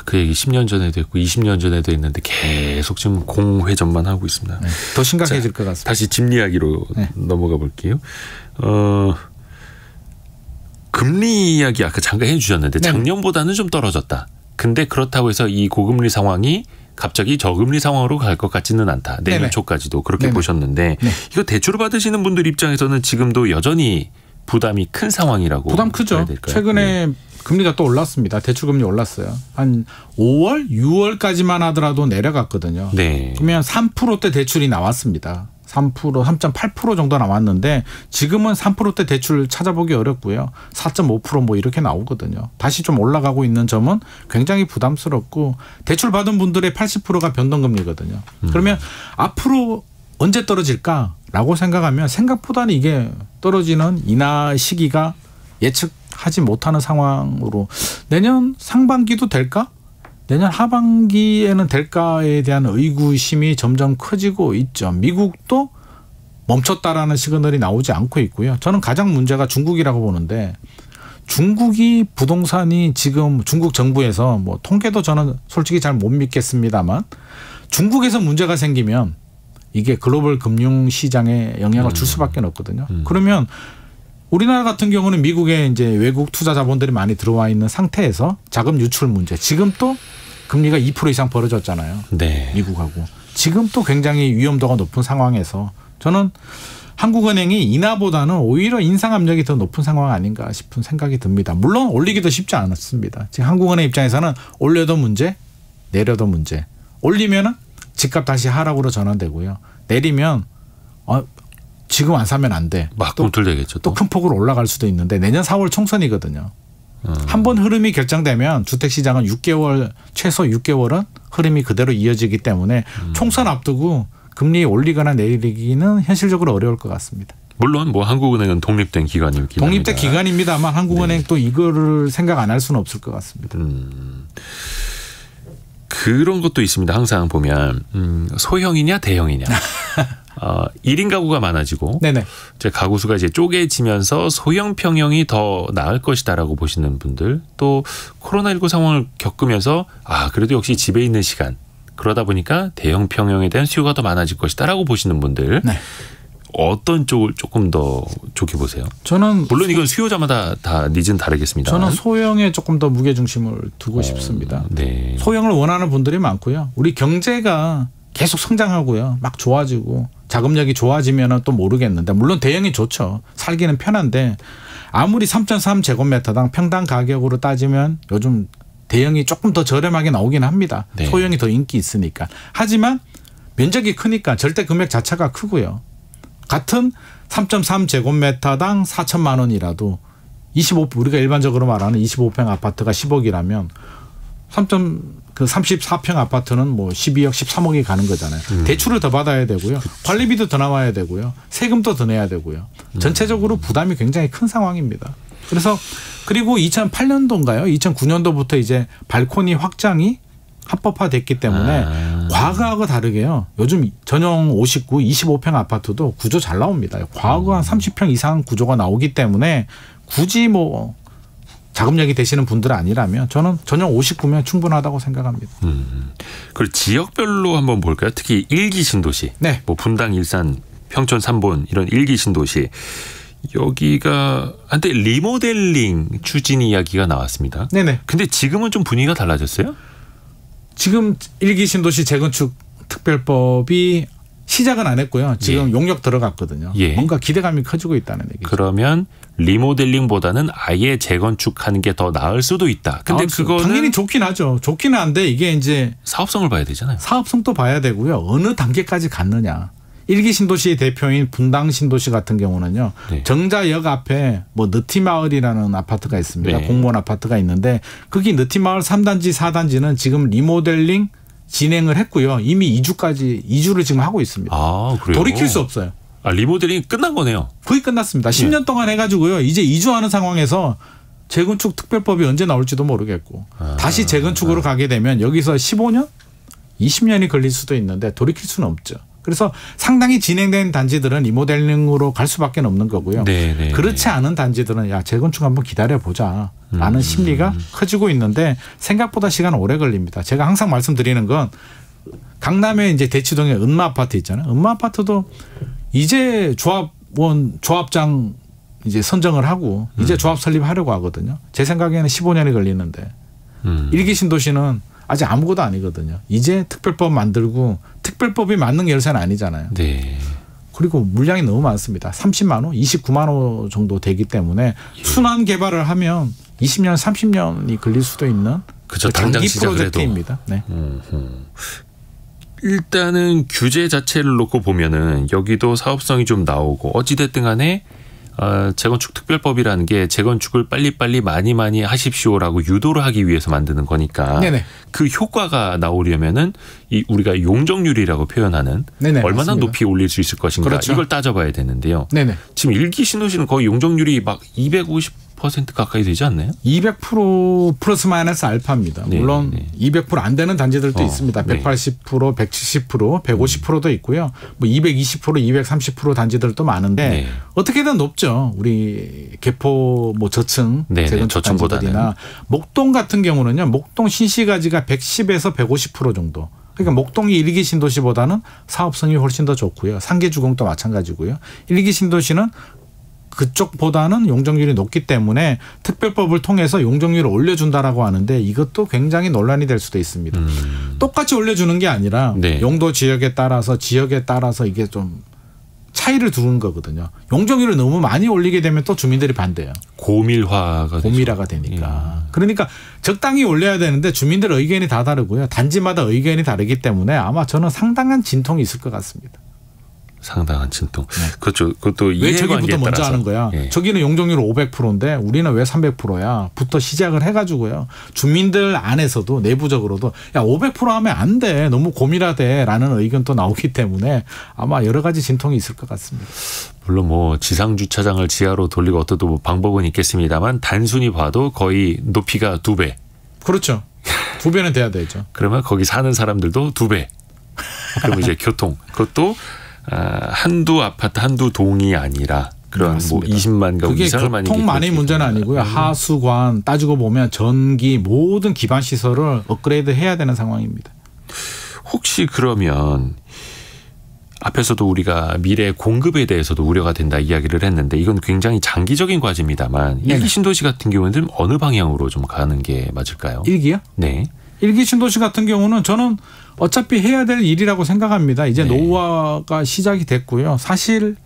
그 얘기 10년 전에도 했고 20년 전에도 했는데 계속 지금 공회전만 하고 있습니다. 네, 더 심각해질 것 같습니다. 다시 집 이야기로 넘어가 볼게요. 금리 이야기 아까 잠깐 해주셨는데 작년보다는 좀 떨어졌다. 근데 그렇다고 해서 이 고금리 상황이 갑자기 저금리 상황으로 갈 것 같지는 않다. 내년 네네. 초까지도 그렇게 네네. 보셨는데 네. 이거 대출을 받으시는 분들 입장에서는 지금도 여전히 부담이 큰 상황이라고 부담 크죠. 봐야 될까요? 최근에 네. 금리가 또 올랐습니다. 대출금리 올랐어요. 한 5월, 6월까지만 하더라도 내려갔거든요. 네. 그러면 3%대 대출이 나왔습니다. 3%, 3.8% 정도 나왔는데 지금은 3%대 대출 찾아보기 어렵고요. 4.5% 뭐 이렇게 나오거든요. 다시 좀 올라가고 있는 점은 굉장히 부담스럽고 대출 받은 분들의 80%가 변동금리거든요. 그러면 앞으로 언제 떨어질까라고 생각하면 생각보다는 이게 떨어지는 인하 시기가 예측하지 못하는 상황으로 내년 상반기도 될까? 내년 하반기에는 될까에 대한 의구심이 점점 커지고 있죠. 미국도 멈췄다라는 시그널이 나오지 않고 있고요. 저는 가장 문제가 중국이라고 보는데 중국이 부동산이 지금 중국 정부에서 뭐 통계도 저는 솔직히 잘 못 믿겠습니다만 중국에서 문제가 생기면 이게 글로벌 금융 시장에 영향을 줄 수밖에 없거든요. 그러면 우리나라 같은 경우는 미국에 이제 외국 투자 자본들이 많이 들어와 있는 상태에서 자금 유출 문제. 지금 또 금리가 2% 이상 벌어졌잖아요. 네. 미국하고. 지금 또 굉장히 위험도가 높은 상황에서 저는 한국은행이 인하보다는 오히려 인상 압력이 더 높은 상황 아닌가 싶은 생각이 듭니다. 물론 올리기도 쉽지 않았습니다. 지금 한국은행 입장에서는 올려도 문제, 내려도 문제. 올리면은 집값 다시 하락으로 전환되고요. 내리면 지금 안 사면 안 돼. 막 꿈틀대겠죠. 또 큰 폭으로 올라갈 수도 있는데 내년 4월 총선이거든요. 한 번 흐름이 결정되면 주택시장은 6개월 최소 6개월은 흐름이 그대로 이어지기 때문에 총선 앞두고 금리 올리거나 내리기는 현실적으로 어려울 것 같습니다. 물론 뭐 한국은행은 독립된 기관이긴 합니다. 독립된 기관입니다만 한국은행 또 이거를 생각 안 할 수는 없을 것 같습니다. 그런 것도 있습니다. 항상 보면 소형이냐 대형이냐. 1인 가구가 많아지고 네네. 이제 가구 수가 이제 쪼개지면서 소형 평형이 더 나을 것이다라고 보시는 분들, 또 코로나19 상황을 겪으면서 그래도 역시 집에 있는 시간, 그러다 보니까 대형 평형에 대한 수요가 더 많아질 것이다라고 보시는 분들, 네. 어떤 쪽을 조금 더 좋게 보세요? 저는 물론 이건 수요자마다 다 니즈는 다르겠습니다. 저는 소형에 조금 더 무게 중심을 두고 싶습니다. 네. 소형을 원하는 분들이 많고요. 우리 경제가 계속 성장하고요. 막 좋아지고 자금력이 좋아지면 또 모르겠는데, 물론 대형이 좋죠. 살기는 편한데 아무리 3.3제곱미터당 평당 가격으로 따지면 요즘 대형이 조금 더 저렴하게 나오긴 합니다. 네. 소형이 더 인기 있으니까. 하지만 면적이 크니까 절대 금액 자체가 크고요. 같은 3.3제곱미터당 4천만 원이라도 우리가 일반적으로 말하는 25평 아파트가 10억이라면 34평 아파트는 뭐 12억, 13억이 가는 거잖아요. 대출을 더 받아야 되고요. 그치. 관리비도 더 나와야 되고요. 세금도 더 내야 되고요. 전체적으로 부담이 굉장히 큰 상황입니다. 그리고 2008년도인가요? 2009년도부터 이제 발코니 확장이 합법화됐기 때문에 과거하고 다르게요. 요즘 전용 59, 25평 아파트도 구조 잘 나옵니다. 과거 한 30평 이상 구조가 나오기 때문에 굳이 뭐 자금력이 되시는 분들 아니라면 저는 전용 59면 충분하다고 생각합니다. 그리고 지역별로 한번 볼까요? 특히 1기 신도시, 네. 뭐 분당, 일산, 평촌, 삼본 이런 1기 신도시, 여기가 한때 리모델링 추진 이야기가 나왔습니다. 네네. 근데 지금은 좀 분위기가 달라졌어요? 지금 1기 신도시 재건축 특별법이 시작은 안 했고요. 지금 용역 들어갔거든요. 뭔가 기대감이 커지고 있다는 얘기죠. 그러면 리모델링보다는 아예 재건축하는 게 더 나을 수도 있다. 근데 그거는 당연히 좋긴 하죠. 좋기는 한데 이게 이제 사업성을 봐야 되잖아요. 사업성도 봐야 되고요. 어느 단계까지 갔느냐. 1기 신도시의 대표인 분당 신도시 같은 경우는요. 네. 정자역 앞에 뭐 느티마을이라는 아파트가 있습니다. 네. 공무원 아파트가 있는데 거기 느티마을 3단지 4단지는 지금 리모델링 진행을 했고요. 이미 2주를 지금 하고 있습니다. 그래요? 돌이킬 수 없어요. 리모델링이 끝난 거네요. 거의 끝났습니다. 10년 동안 해가지고요. 이제 2주하는 상황에서 재건축 특별법이 언제 나올지도 모르겠고 다시 재건축으로 가게 되면 여기서 15년? 20년이 걸릴 수도 있는데 돌이킬 수는 없죠. 그래서 상당히 진행된 단지들은 리모델링으로 갈 수밖에 없는 거고요. 네네. 그렇지 않은 단지들은 재건축 한번 기다려보자 라는 심리가 커지고 있는데 생각보다 시간은 오래 걸립니다. 제가 항상 말씀드리는 건 강남에 이제 대치동에 은마 아파트 있잖아요. 은마 아파트도 이제 조합장 이제 선정을 하고 이제 조합 설립하려고 하거든요. 제 생각에는 15년이 걸리는데 1기 신도시는 아직 아무것도 아니거든요. 이제 특별법 만들고 특별법이 만능 열쇠는 아니잖아요. 네. 그리고 물량이 너무 많습니다. 30만 호, 29만 호 정도 되기 때문에 순환 개발을 하면 20년, 30년이 걸릴 수도 있는 그쵸, 단기 프로젝트입니다. 네. 일단은 규제 자체를 놓고 보면은 여기도 사업성이 좀 나오고 어찌됐든 간에 재건축 특별법이라는 게 재건축을 빨리빨리 많이 하십시오라고 유도를 하기 위해서 만드는 거니까 네네. 그 효과가 나오려면은 우리가 용적률이라고 표현하는 네네, 얼마나 맞습니다. 높이 올릴 수 있을 것인가 그렇죠. 이걸 따져봐야 되는데요. 네네. 지금 1기 신도시는 거의 용적률이 막 250% 가까이 되지 않나요? 200% 플러스 마이너스 알파입니다. 네, 물론 네. 200% 안 되는 단지들도 있습니다. 180%, 170%, 150%도 있고요. 뭐 220%, 230% 단지들도 많은데 네. 어떻게든 높죠. 우리 개포 뭐 저층 네, 재건축 단지들이나 목동 같은 경우는요. 목동 신시가지가 110에서 150% 정도. 그러니까 목동이 1기 신도시보다는 사업성이 훨씬 더 좋고요. 상계주공도 마찬가지고요. 1기 신도시는 그쪽보다는 용적률이 높기 때문에 특별법을 통해서 용적률을 올려준다라고 하는데 이것도 굉장히 논란이 될 수도 있습니다. 똑같이 올려주는 게 아니라 네. 용도 지역에 따라서 이게 좀 차이를 두는 거거든요. 용적률을 너무 많이 올리게 되면 또 주민들이 반대해요. 고밀화가 되니까. 그러니까 적당히 올려야 되는데 주민들 의견이 다 다르고요. 단지마다 의견이 다르기 때문에 아마 저는 상당한 진통이 있을 것 같습니다. 상당한 진통. 그렇죠. 그것도 왜 저기부터 이해관계에 먼저 따라서. 하는 거야? 예. 저기는 용적률 500%인데 우리는 왜 300%야? 부터 시작을 해가지고요. 주민들 안에서도 내부적으로도 야 500% 하면 안 돼. 너무 고민하대라는 의견도 나오기 때문에 아마 여러 가지 진통이 있을 것 같습니다. 물론 뭐 지상 주차장을 지하로 돌리고 어떤 또 방법은 있겠습니다만 단순히 봐도 거의 높이가 2배. 그렇죠. 2배는 돼야 되죠. 그러면 거기 사는 사람들도 2배. 그럼 이제 교통. 그것도 한두 아파트 한두 동이 아니라 그런 뭐 맞습니다. 20만 가구 그게 이상을 교통만의 문제는 아니고요. 하수관 따지고 보면 전기 모든 기반 시설을 업그레이드 해야 되는 상황입니다. 혹시 그러면 앞에서도 우리가 미래 공급에 대해서도 우려가 된다 이야기를 했는데 이건 굉장히 장기적인 과제입니다만 일기 신도시 같은 경우는 어느 방향으로 좀 가는 게 맞을까요? 일기요? 네. 일기 신도시 같은 경우는 저는 어차피 해야 될 일이라고 생각합니다. 이제 노후화가 시작이 됐고요. 사실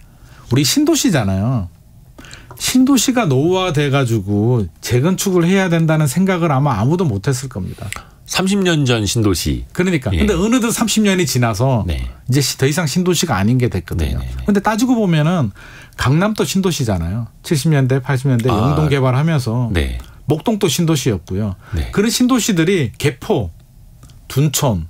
우리 신도시잖아요. 신도시가 노후화돼 가지고 재건축을 해야 된다는 생각을 아마 아무도 못했을 겁니다. 30년 전 신도시. 그러니까. 예. 근데 어느덧 30년이 지나서 네. 이제 더 이상 신도시가 아닌 게 됐거든요. 네네네. 근데 따지고 보면은 강남도 신도시잖아요. 70년대, 80년대 영동 개발하면서 네. 목동도 신도시였고요. 네. 그런 신도시들이 개포, 둔촌,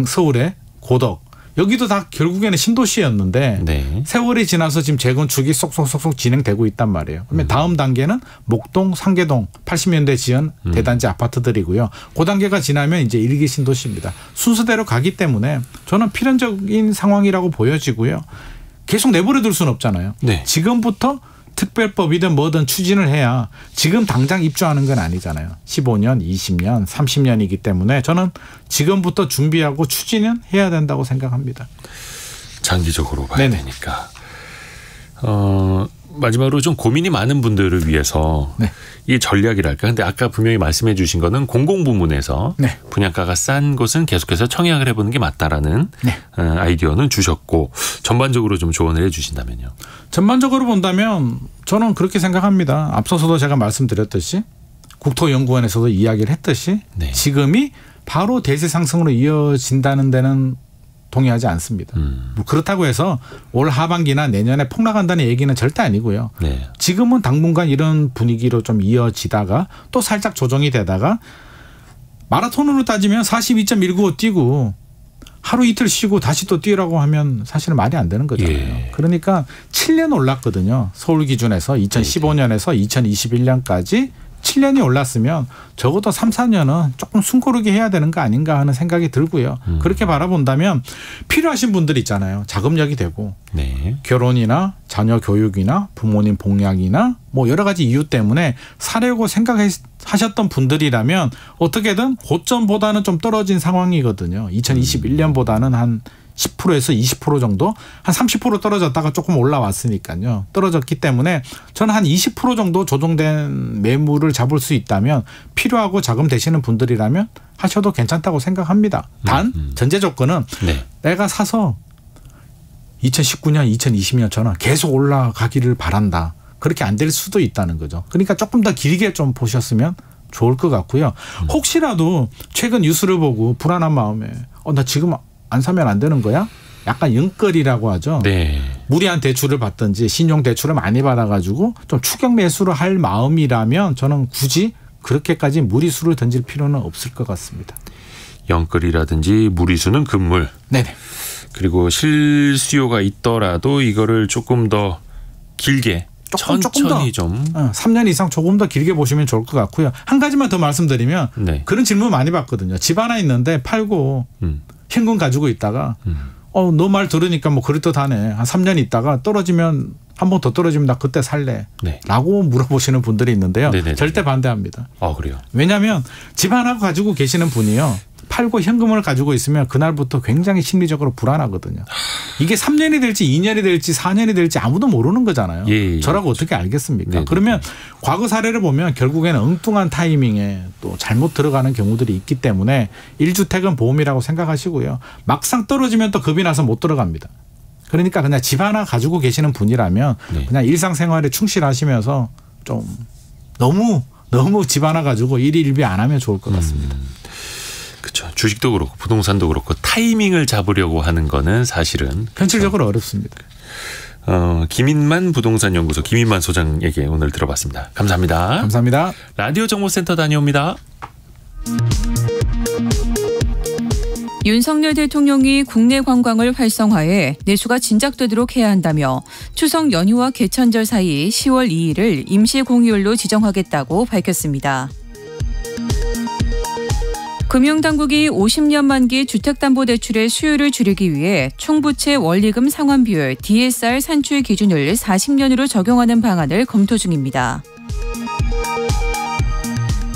서울의 고덕 여기도 다 결국에는 신도시였는데 네. 세월이 지나서 지금 재건축이 쏙쏙쏙쏙 진행되고 있단 말이에요. 그러면 다음 단계는 목동, 상계동 80년대 지은 대단지 아파트들이고요. 그 단계가 지나면 이제 일기 신도시입니다. 순서대로 가기 때문에 저는 필연적인 상황이라고 보여지고요. 계속 내버려 둘 수는 없잖아요. 네. 지금부터 특별법이든 뭐든 추진을 해야 지금 당장 입주하는 건 아니잖아요. 15년, 20년, 30년이기 때문에 저는 지금부터 준비하고 추진은 해야 된다고 생각합니다. 장기적으로 봐야 네네. 되니까. 마지막으로 좀 고민이 많은 분들을 위해서 네. 이 전략이랄까. 근데 아까 분명히 말씀해 주신 거는 공공부문에서 네. 분양가가 싼 곳은 계속해서 청약을 해보는 게 맞다라는 네. 아이디어는 주셨고 전반적으로 좀 조언을 해 주신다면요. 전반적으로 본다면 저는 그렇게 생각합니다. 앞서서도 제가 말씀드렸듯이 국토연구원에서도 이야기를 했듯이 네. 지금이 바로 대세 상승으로 이어진다는 데는 동의하지 않습니다. 그렇다고 해서 올 하반기나 내년에 폭락한다는 얘기는 절대 아니고요. 네. 지금은 당분간 이런 분위기로 좀 이어지다가 또 살짝 조정이 되다가 마라톤으로 따지면 42.195 뛰고 하루 이틀 쉬고 다시 또 뛰라고 하면 사실은 말이 안 되는 거잖아요. 예. 그러니까 7년 올랐거든요. 서울 기준에서 2015년에서 2021년까지 7년이 올랐으면 적어도 3, 4년은 조금 숨고르게 해야 되는 거 아닌가 하는 생각이 들고요. 그렇게 바라본다면 필요하신 분들 있잖아요. 자금력이 되고 네. 결혼이나 자녀 교육이나 부모님 복약이나 뭐 여러 가지 이유 때문에 사려고 생각하셨던 분들이라면 어떻게든 고점보다는 좀 떨어진 상황이거든요. 2021년보다는 한 10%에서 20% 정도 한 30% 떨어졌다가 조금 올라왔으니까요. 떨어졌기 때문에 저는 한 20% 정도 조정된 매물을 잡을 수 있다면 필요하고 자금 되시는 분들이라면 하셔도 괜찮다고 생각합니다. 단 전제 조건은 네. 내가 사서 2019년, 2020년처럼 계속 올라가기를 바란다. 그렇게 안 될 수도 있다는 거죠. 그러니까 조금 더 길게 좀 보셨으면 좋을 것 같고요. 혹시라도 최근 뉴스를 보고 불안한 마음에 나 지금 안 사면 안 되는 거야? 약간 영끌이라고 하죠. 네. 무리한 대출을 받든지 신용 대출을 많이 받아가지고 좀 추격 매수를 할 마음이라면 저는 굳이 그렇게까지 무리수를 던질 필요는 없을 것 같습니다. 영끌이라든지 무리수는 금물. 네네. 그리고 실수요가 있더라도 이거를 조금 더 길게 천천히 좀. 3년 이상 조금 더 길게 보시면 좋을 것 같고요. 한 가지만 더 말씀드리면 네. 그런 질문 많이 받거든요. 집 하나 있는데 팔고 현금 가지고 있다가 너 말 들으니까 뭐 그럴듯하네. 한 3년 있다가 떨어지면 한 번 더 떨어지면 나 그때 살래. 네. 라고 물어보시는 분들이 있는데요. 네네네. 절대 반대합니다. 그래요. 왜냐하면 집 하나 가지고 계시는 분이요. 팔고 현금을 가지고 있으면 그날부터 굉장히 심리적으로 불안하거든요. 이게 3년이 될지 2년이 될지 4년이 될지 아무도 모르는 거잖아요. 예. 저라고 어떻게 알겠습니까? 네네. 그러면 과거 사례를 보면 결국에는 엉뚱한 타이밍에 또 잘못 들어가는 경우들이 있기 때문에 1주택은 보험이라고 생각하시고요. 막상 떨어지면 또 겁이 나서 못 들어갑니다. 그러니까 그냥 집 하나 가지고 계시는 분이라면 네. 그냥 일상생활에 충실하시면서 좀 너무 집 하나 가지고 일희일비 안 하면 좋을 것 같습니다. 그렇죠. 주식도 그렇고 부동산도 그렇고 타이밍을 잡으려고 하는 거는 사실은 현실적으로 어렵습니다. 김인만 부동산 연구소 김인만 소장에게 오늘 들어봤습니다. 감사합니다. 감사합니다. 라디오 정보센터 다녀옵니다. 윤석열 대통령이 국내 관광을 활성화해 내수가 진작되도록 해야 한다며 추석 연휴와 개천절 사이 10월 2일을 임시 공휴일로 지정하겠다고 밝혔습니다. 금융당국이 50년 만기 주택담보대출의 수요를 줄이기 위해 총부채 원리금 상환 비율 DSR 산출 기준을 40년으로 적용하는 방안을 검토 중입니다.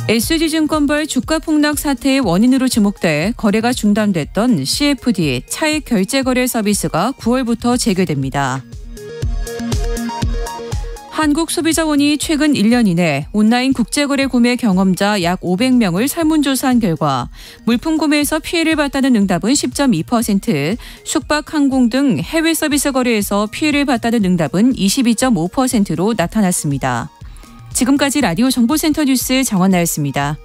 SG증권발 주가 폭락 사태의 원인으로 지목돼 거래가 중단됐던 CFD 차익 결제 거래 서비스가 9월부터 재개됩니다. 한국소비자원이 최근 1년 이내 온라인 국제거래 구매 경험자 약 500명을 설문조사한 결과 물품 구매에서 피해를 봤다는 응답은 10.2%, 숙박, 항공 등 해외 서비스 거래에서 피해를 봤다는 응답은 22.5%로 나타났습니다. 지금까지 라디오 정보센터 뉴스 정원나였습니다.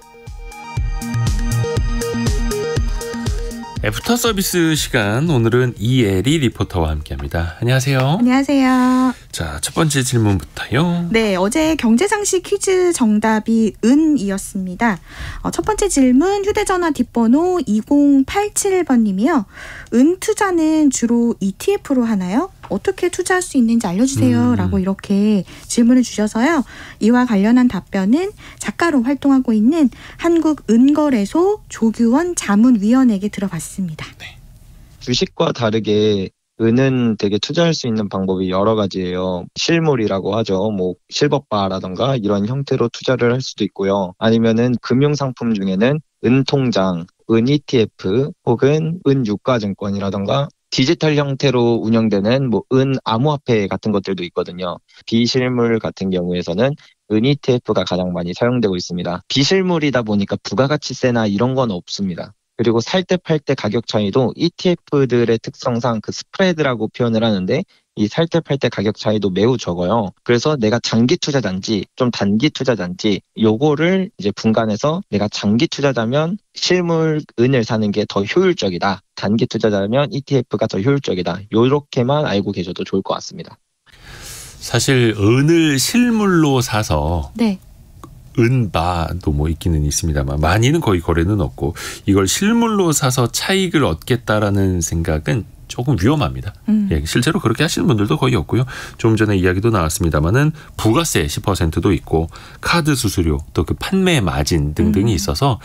애프터 서비스 시간, 오늘은 이혜리 리포터와 함께합니다. 안녕하세요. 안녕하세요. 자, 첫 번째 질문부터요. 네, 어제 경제상식 퀴즈 정답이 은이었습니다. 첫 번째 질문 휴대전화 뒷번호 2087번님이요. 은 투자는 주로 ETF로 하나요? 어떻게 투자할 수 있는지 알려주세요. 라고 이렇게 질문을 주셔서요. 이와 관련한 답변은 작가로 활동하고 있는 한국은거래소 조규원 자문위원에게 들어봤습니다. 네. 주식과 다르게 은은 되게 투자할 수 있는 방법이 여러 가지예요. 실물이라고 하죠. 뭐 실버바라던가 이런 형태로 투자를 할 수도 있고요. 아니면은 금융상품 중에는 은통장, 은 ETF 혹은 은유가증권이라던가 디지털 형태로 운영되는 뭐 은 암호화폐 같은 것들도 있거든요. 비실물 같은 경우에서는 은 ETF가 가장 많이 사용되고 있습니다. 비실물이다 보니까 부가가치세나 이런 건 없습니다. 그리고 살 때 팔 때 가격 차이도 ETF들의 특성상 그 스프레드라고 표현을 하는데 이 살 때 팔 때 가격 차이도 매우 적어요. 그래서 내가 장기 투자자인지 좀 단기 투자자인지 요거를 이제 분간해서 내가 장기 투자자면 실물 은을 사는 게 더 효율적이다. 단기 투자자면 ETF가 더 효율적이다. 요렇게만 알고 계셔도 좋을 것 같습니다. 사실 은을 실물로 사서 네. 은바도 뭐 있기는 있습니다만 많이는 거의 거래는 없고 이걸 실물로 사서 차익을 얻겠다라는 생각은 조금 위험합니다. 예, 실제로 그렇게 하시는 분들도 거의 없고요. 좀 전에 이야기도 나왔습니다마는 부가세 10%도 있고 카드 수수료 또 그 판매 마진 등등이 있어서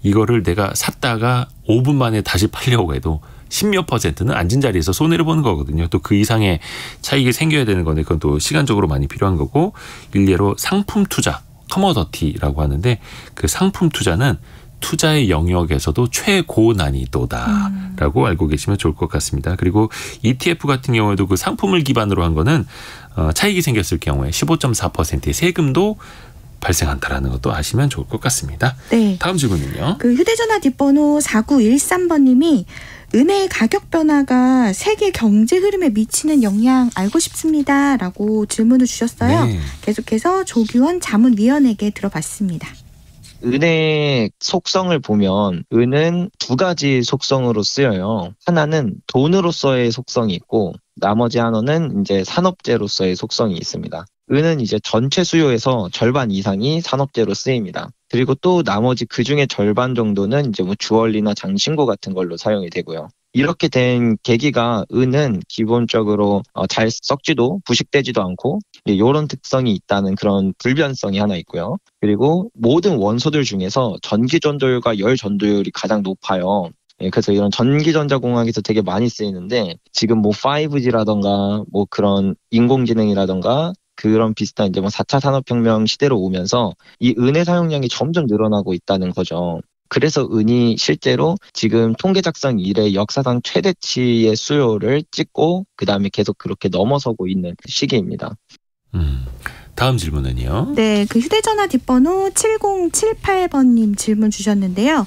이거를 내가 샀다가 5분 만에 다시 팔려고 해도 10몇 %는 앉은 자리에서 손해를 보는 거거든요. 또 그 이상의 차익이 생겨야 되는 건데 그건 또 시간적으로 많이 필요한 거고 일례로 상품 투자 커머더티라고 하는데 그 상품 투자는 투자의 영역에서도 최고 난이도다라고 알고 계시면 좋을 것 같습니다. 그리고 ETF 같은 경우에도 그 상품을 기반으로 한 거는 차익이 생겼을 경우에 15.4%의 세금도 발생한다라는 것도 아시면 좋을 것 같습니다. 네. 다음 질문은요. 그 휴대전화 뒷번호 4913번님이 은의 가격 변화가 세계 경제 흐름에 미치는 영향 알고 싶습니다. 라고 질문을 주셨어요. 네. 계속해서 조규원 자문위원에게 들어봤습니다. 은의 속성을 보면 은은 두 가지 속성으로 쓰여요. 하나는 돈으로서의 속성이 있고 나머지 하나는 이제 산업재로서의 속성이 있습니다. 은은 이제 전체 수요에서 절반 이상이 산업재로 쓰입니다. 그리고 또 나머지 그 중에 절반 정도는 이제 뭐 주얼리나 장신구 같은 걸로 사용이 되고요. 이렇게 된 계기가 은은 기본적으로 잘 썩지도 부식되지도 않고 이런 특성이 있다는 그런 불변성이 하나 있고요. 그리고 모든 원소들 중에서 전기 전도율과 열 전도율이 가장 높아요. 그래서 이런 전기전자공학에서 되게 많이 쓰이는데 지금 뭐 5G라던가 뭐 그런 인공지능이라던가 그런 비슷한 이제 뭐 4차 산업혁명 시대로 오면서 이 은의 사용량이 점점 늘어나고 있다는 거죠. 그래서 은이 실제로 지금 통계 작성 이래 역사상 최대치의 수요를 찍고 그다음에 계속 그렇게 넘어서고 있는 시기입니다. 다음 질문은요. 네, 그 휴대전화 뒷번호 7078번님 질문 주셨는데요.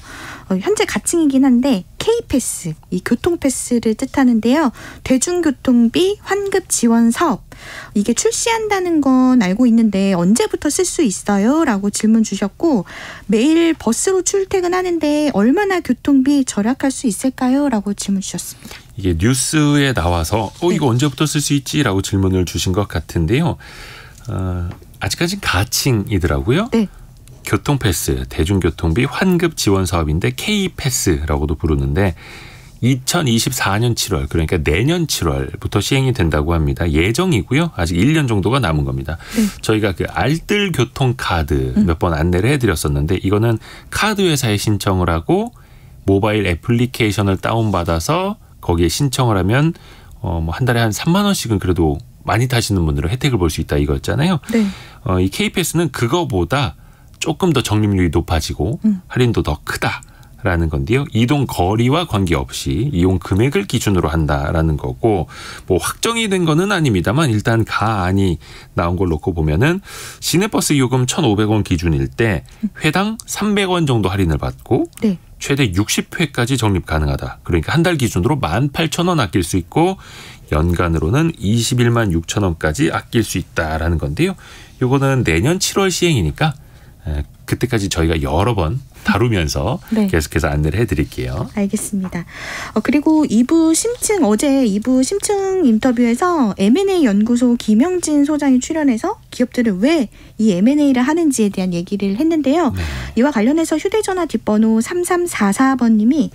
현재 가칭이긴 한데 K패스, 이 교통패스를 뜻하는데요. 대중교통비 환급 지원 사업. 이게 출시한다는 건 알고 있는데 언제부터 쓸 수 있어요? 라고 질문 주셨고 매일 버스로 출퇴근하는데 얼마나 교통비 절약할 수 있을까요? 라고 질문 주셨습니다. 이게 뉴스에 나와서 이거 언제부터 쓸 수 있지? 라고 질문을 주신 것 같은데요. 아직까지 가칭이더라고요. 네. 교통패스, 대중교통비 환급 지원 사업인데 K패스라고도 부르는데 2024년 7월 그러니까 내년 7월부터 시행이 된다고 합니다. 예정이고요. 아직 1년 정도가 남은 겁니다. 저희가 그 알뜰 교통카드 몇 번 안내를 해드렸었는데 이거는 카드 회사에 신청을 하고 모바일 애플리케이션을 다운받아서 거기에 신청을 하면 뭐 한 달에 한 3만 원씩은 그래도 많이 타시는 분들은 혜택을 볼 수 있다 이거였잖아요. 네. 이 K패스는 그거보다 조금 더 적립률이 높아지고 할인도 더 크다라는 건데요. 이동 거리와 관계없이 이용 금액을 기준으로 한다라는 거고 뭐 확정이 된 거는 아닙니다만 일단 가안이 나온 걸 놓고 보면은 시내버스 요금 1,500원 기준일 때 회당 300원 정도 할인을 받고 네. 최대 60회까지 적립 가능하다. 그러니까 한 달 기준으로 18,000원 아낄 수 있고 연간으로는 21만 6천 원까지 아낄 수 있다라는 건데요. 요거는 내년 7월 시행이니까 그때까지 저희가 여러 번 다루면서 네. 계속해서 안내를 해드릴게요. 알겠습니다. 그리고 어제 2부 심층 인터뷰에서 M&A 연구소 김영진 소장이 출연해서 기업들은 왜 이 M&A를 하는지에 대한 얘기를 했는데요. 네. 이와 관련해서 휴대전화 뒷번호 3344번님이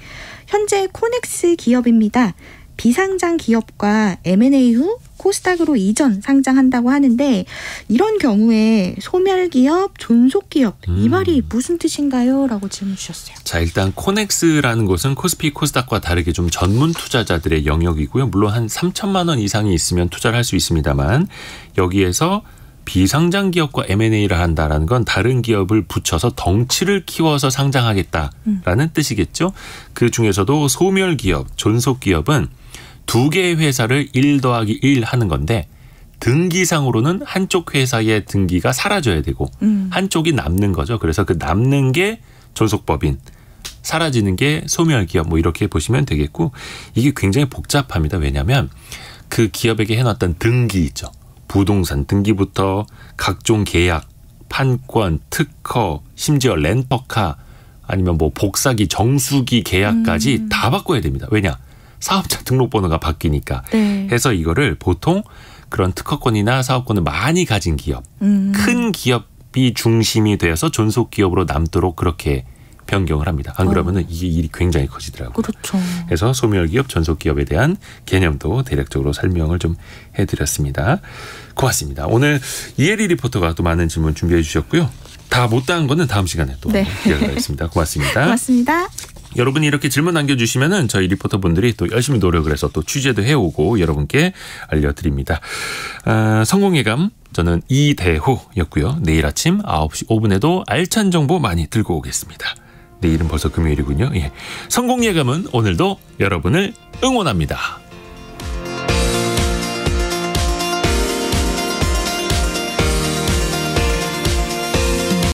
현재 코넥스 기업입니다. 비상장 기업과 M&A 후 코스닥으로 이전 상장한다고 하는데 이런 경우에 소멸기업, 존속기업 이 말이 무슨 뜻인가요? 라고 질문 주셨어요. 자, 일단 코넥스라는 곳은 코스피 코스닥과 다르게 좀 전문 투자자들의 영역이고요. 물론 한 3천만 원 이상이 있으면 투자를 할 수 있습니다만 여기에서 비상장 기업과 M&A를 한다라는 건 다른 기업을 붙여서 덩치를 키워서 상장하겠다라는 뜻이겠죠. 그 중에서도 소멸기업, 존속기업은 두 개의 회사를 1 더하기 1 하는 건데 등기상으로는 한쪽 회사의 등기가 사라져야 되고 한쪽이 남는 거죠. 그래서 그 남는 게 존속법인, 사라지는 게 소멸기업 뭐 이렇게 보시면 되겠고 이게 굉장히 복잡합니다. 왜냐하면 그 기업에게 해놨던 등기 있죠. 부동산 등기부터 각종 계약, 판권, 특허, 심지어 렌터카 아니면 뭐 복사기, 정수기 계약까지 다 바꿔야 됩니다. 왜냐? 사업자 등록번호가 바뀌니까. 네. 해서 이거를 보통 그런 특허권이나 사업권을 많이 가진 기업, 큰 기업이 중심이 되어서 존속기업으로 남도록 그렇게 변경을 합니다. 안 그러면은 이게 일이 굉장히 커지더라고요. 그렇죠. 그래서 소멸기업, 존속기업에 대한 개념도 대략적으로 설명을 좀 해드렸습니다. 고맙습니다. 오늘 이혜리 리포터가 또 많은 질문 준비해 주셨고요. 다 못다한 거는 다음 시간에 또 네. 기다리겠습니다. 고맙습니다. 고맙습니다. 여러분이 이렇게 질문 남겨주시면은 저희 리포터분들이 또 열심히 노력을 해서 또 취재도 해오고 여러분께 알려드립니다. 성공예감 저는 이대호였고요. 내일 아침 9시 5분에도 알찬 정보 많이 들고 오겠습니다. 내일은 벌써 금요일이군요. 예. 성공예감은 오늘도 여러분을 응원합니다.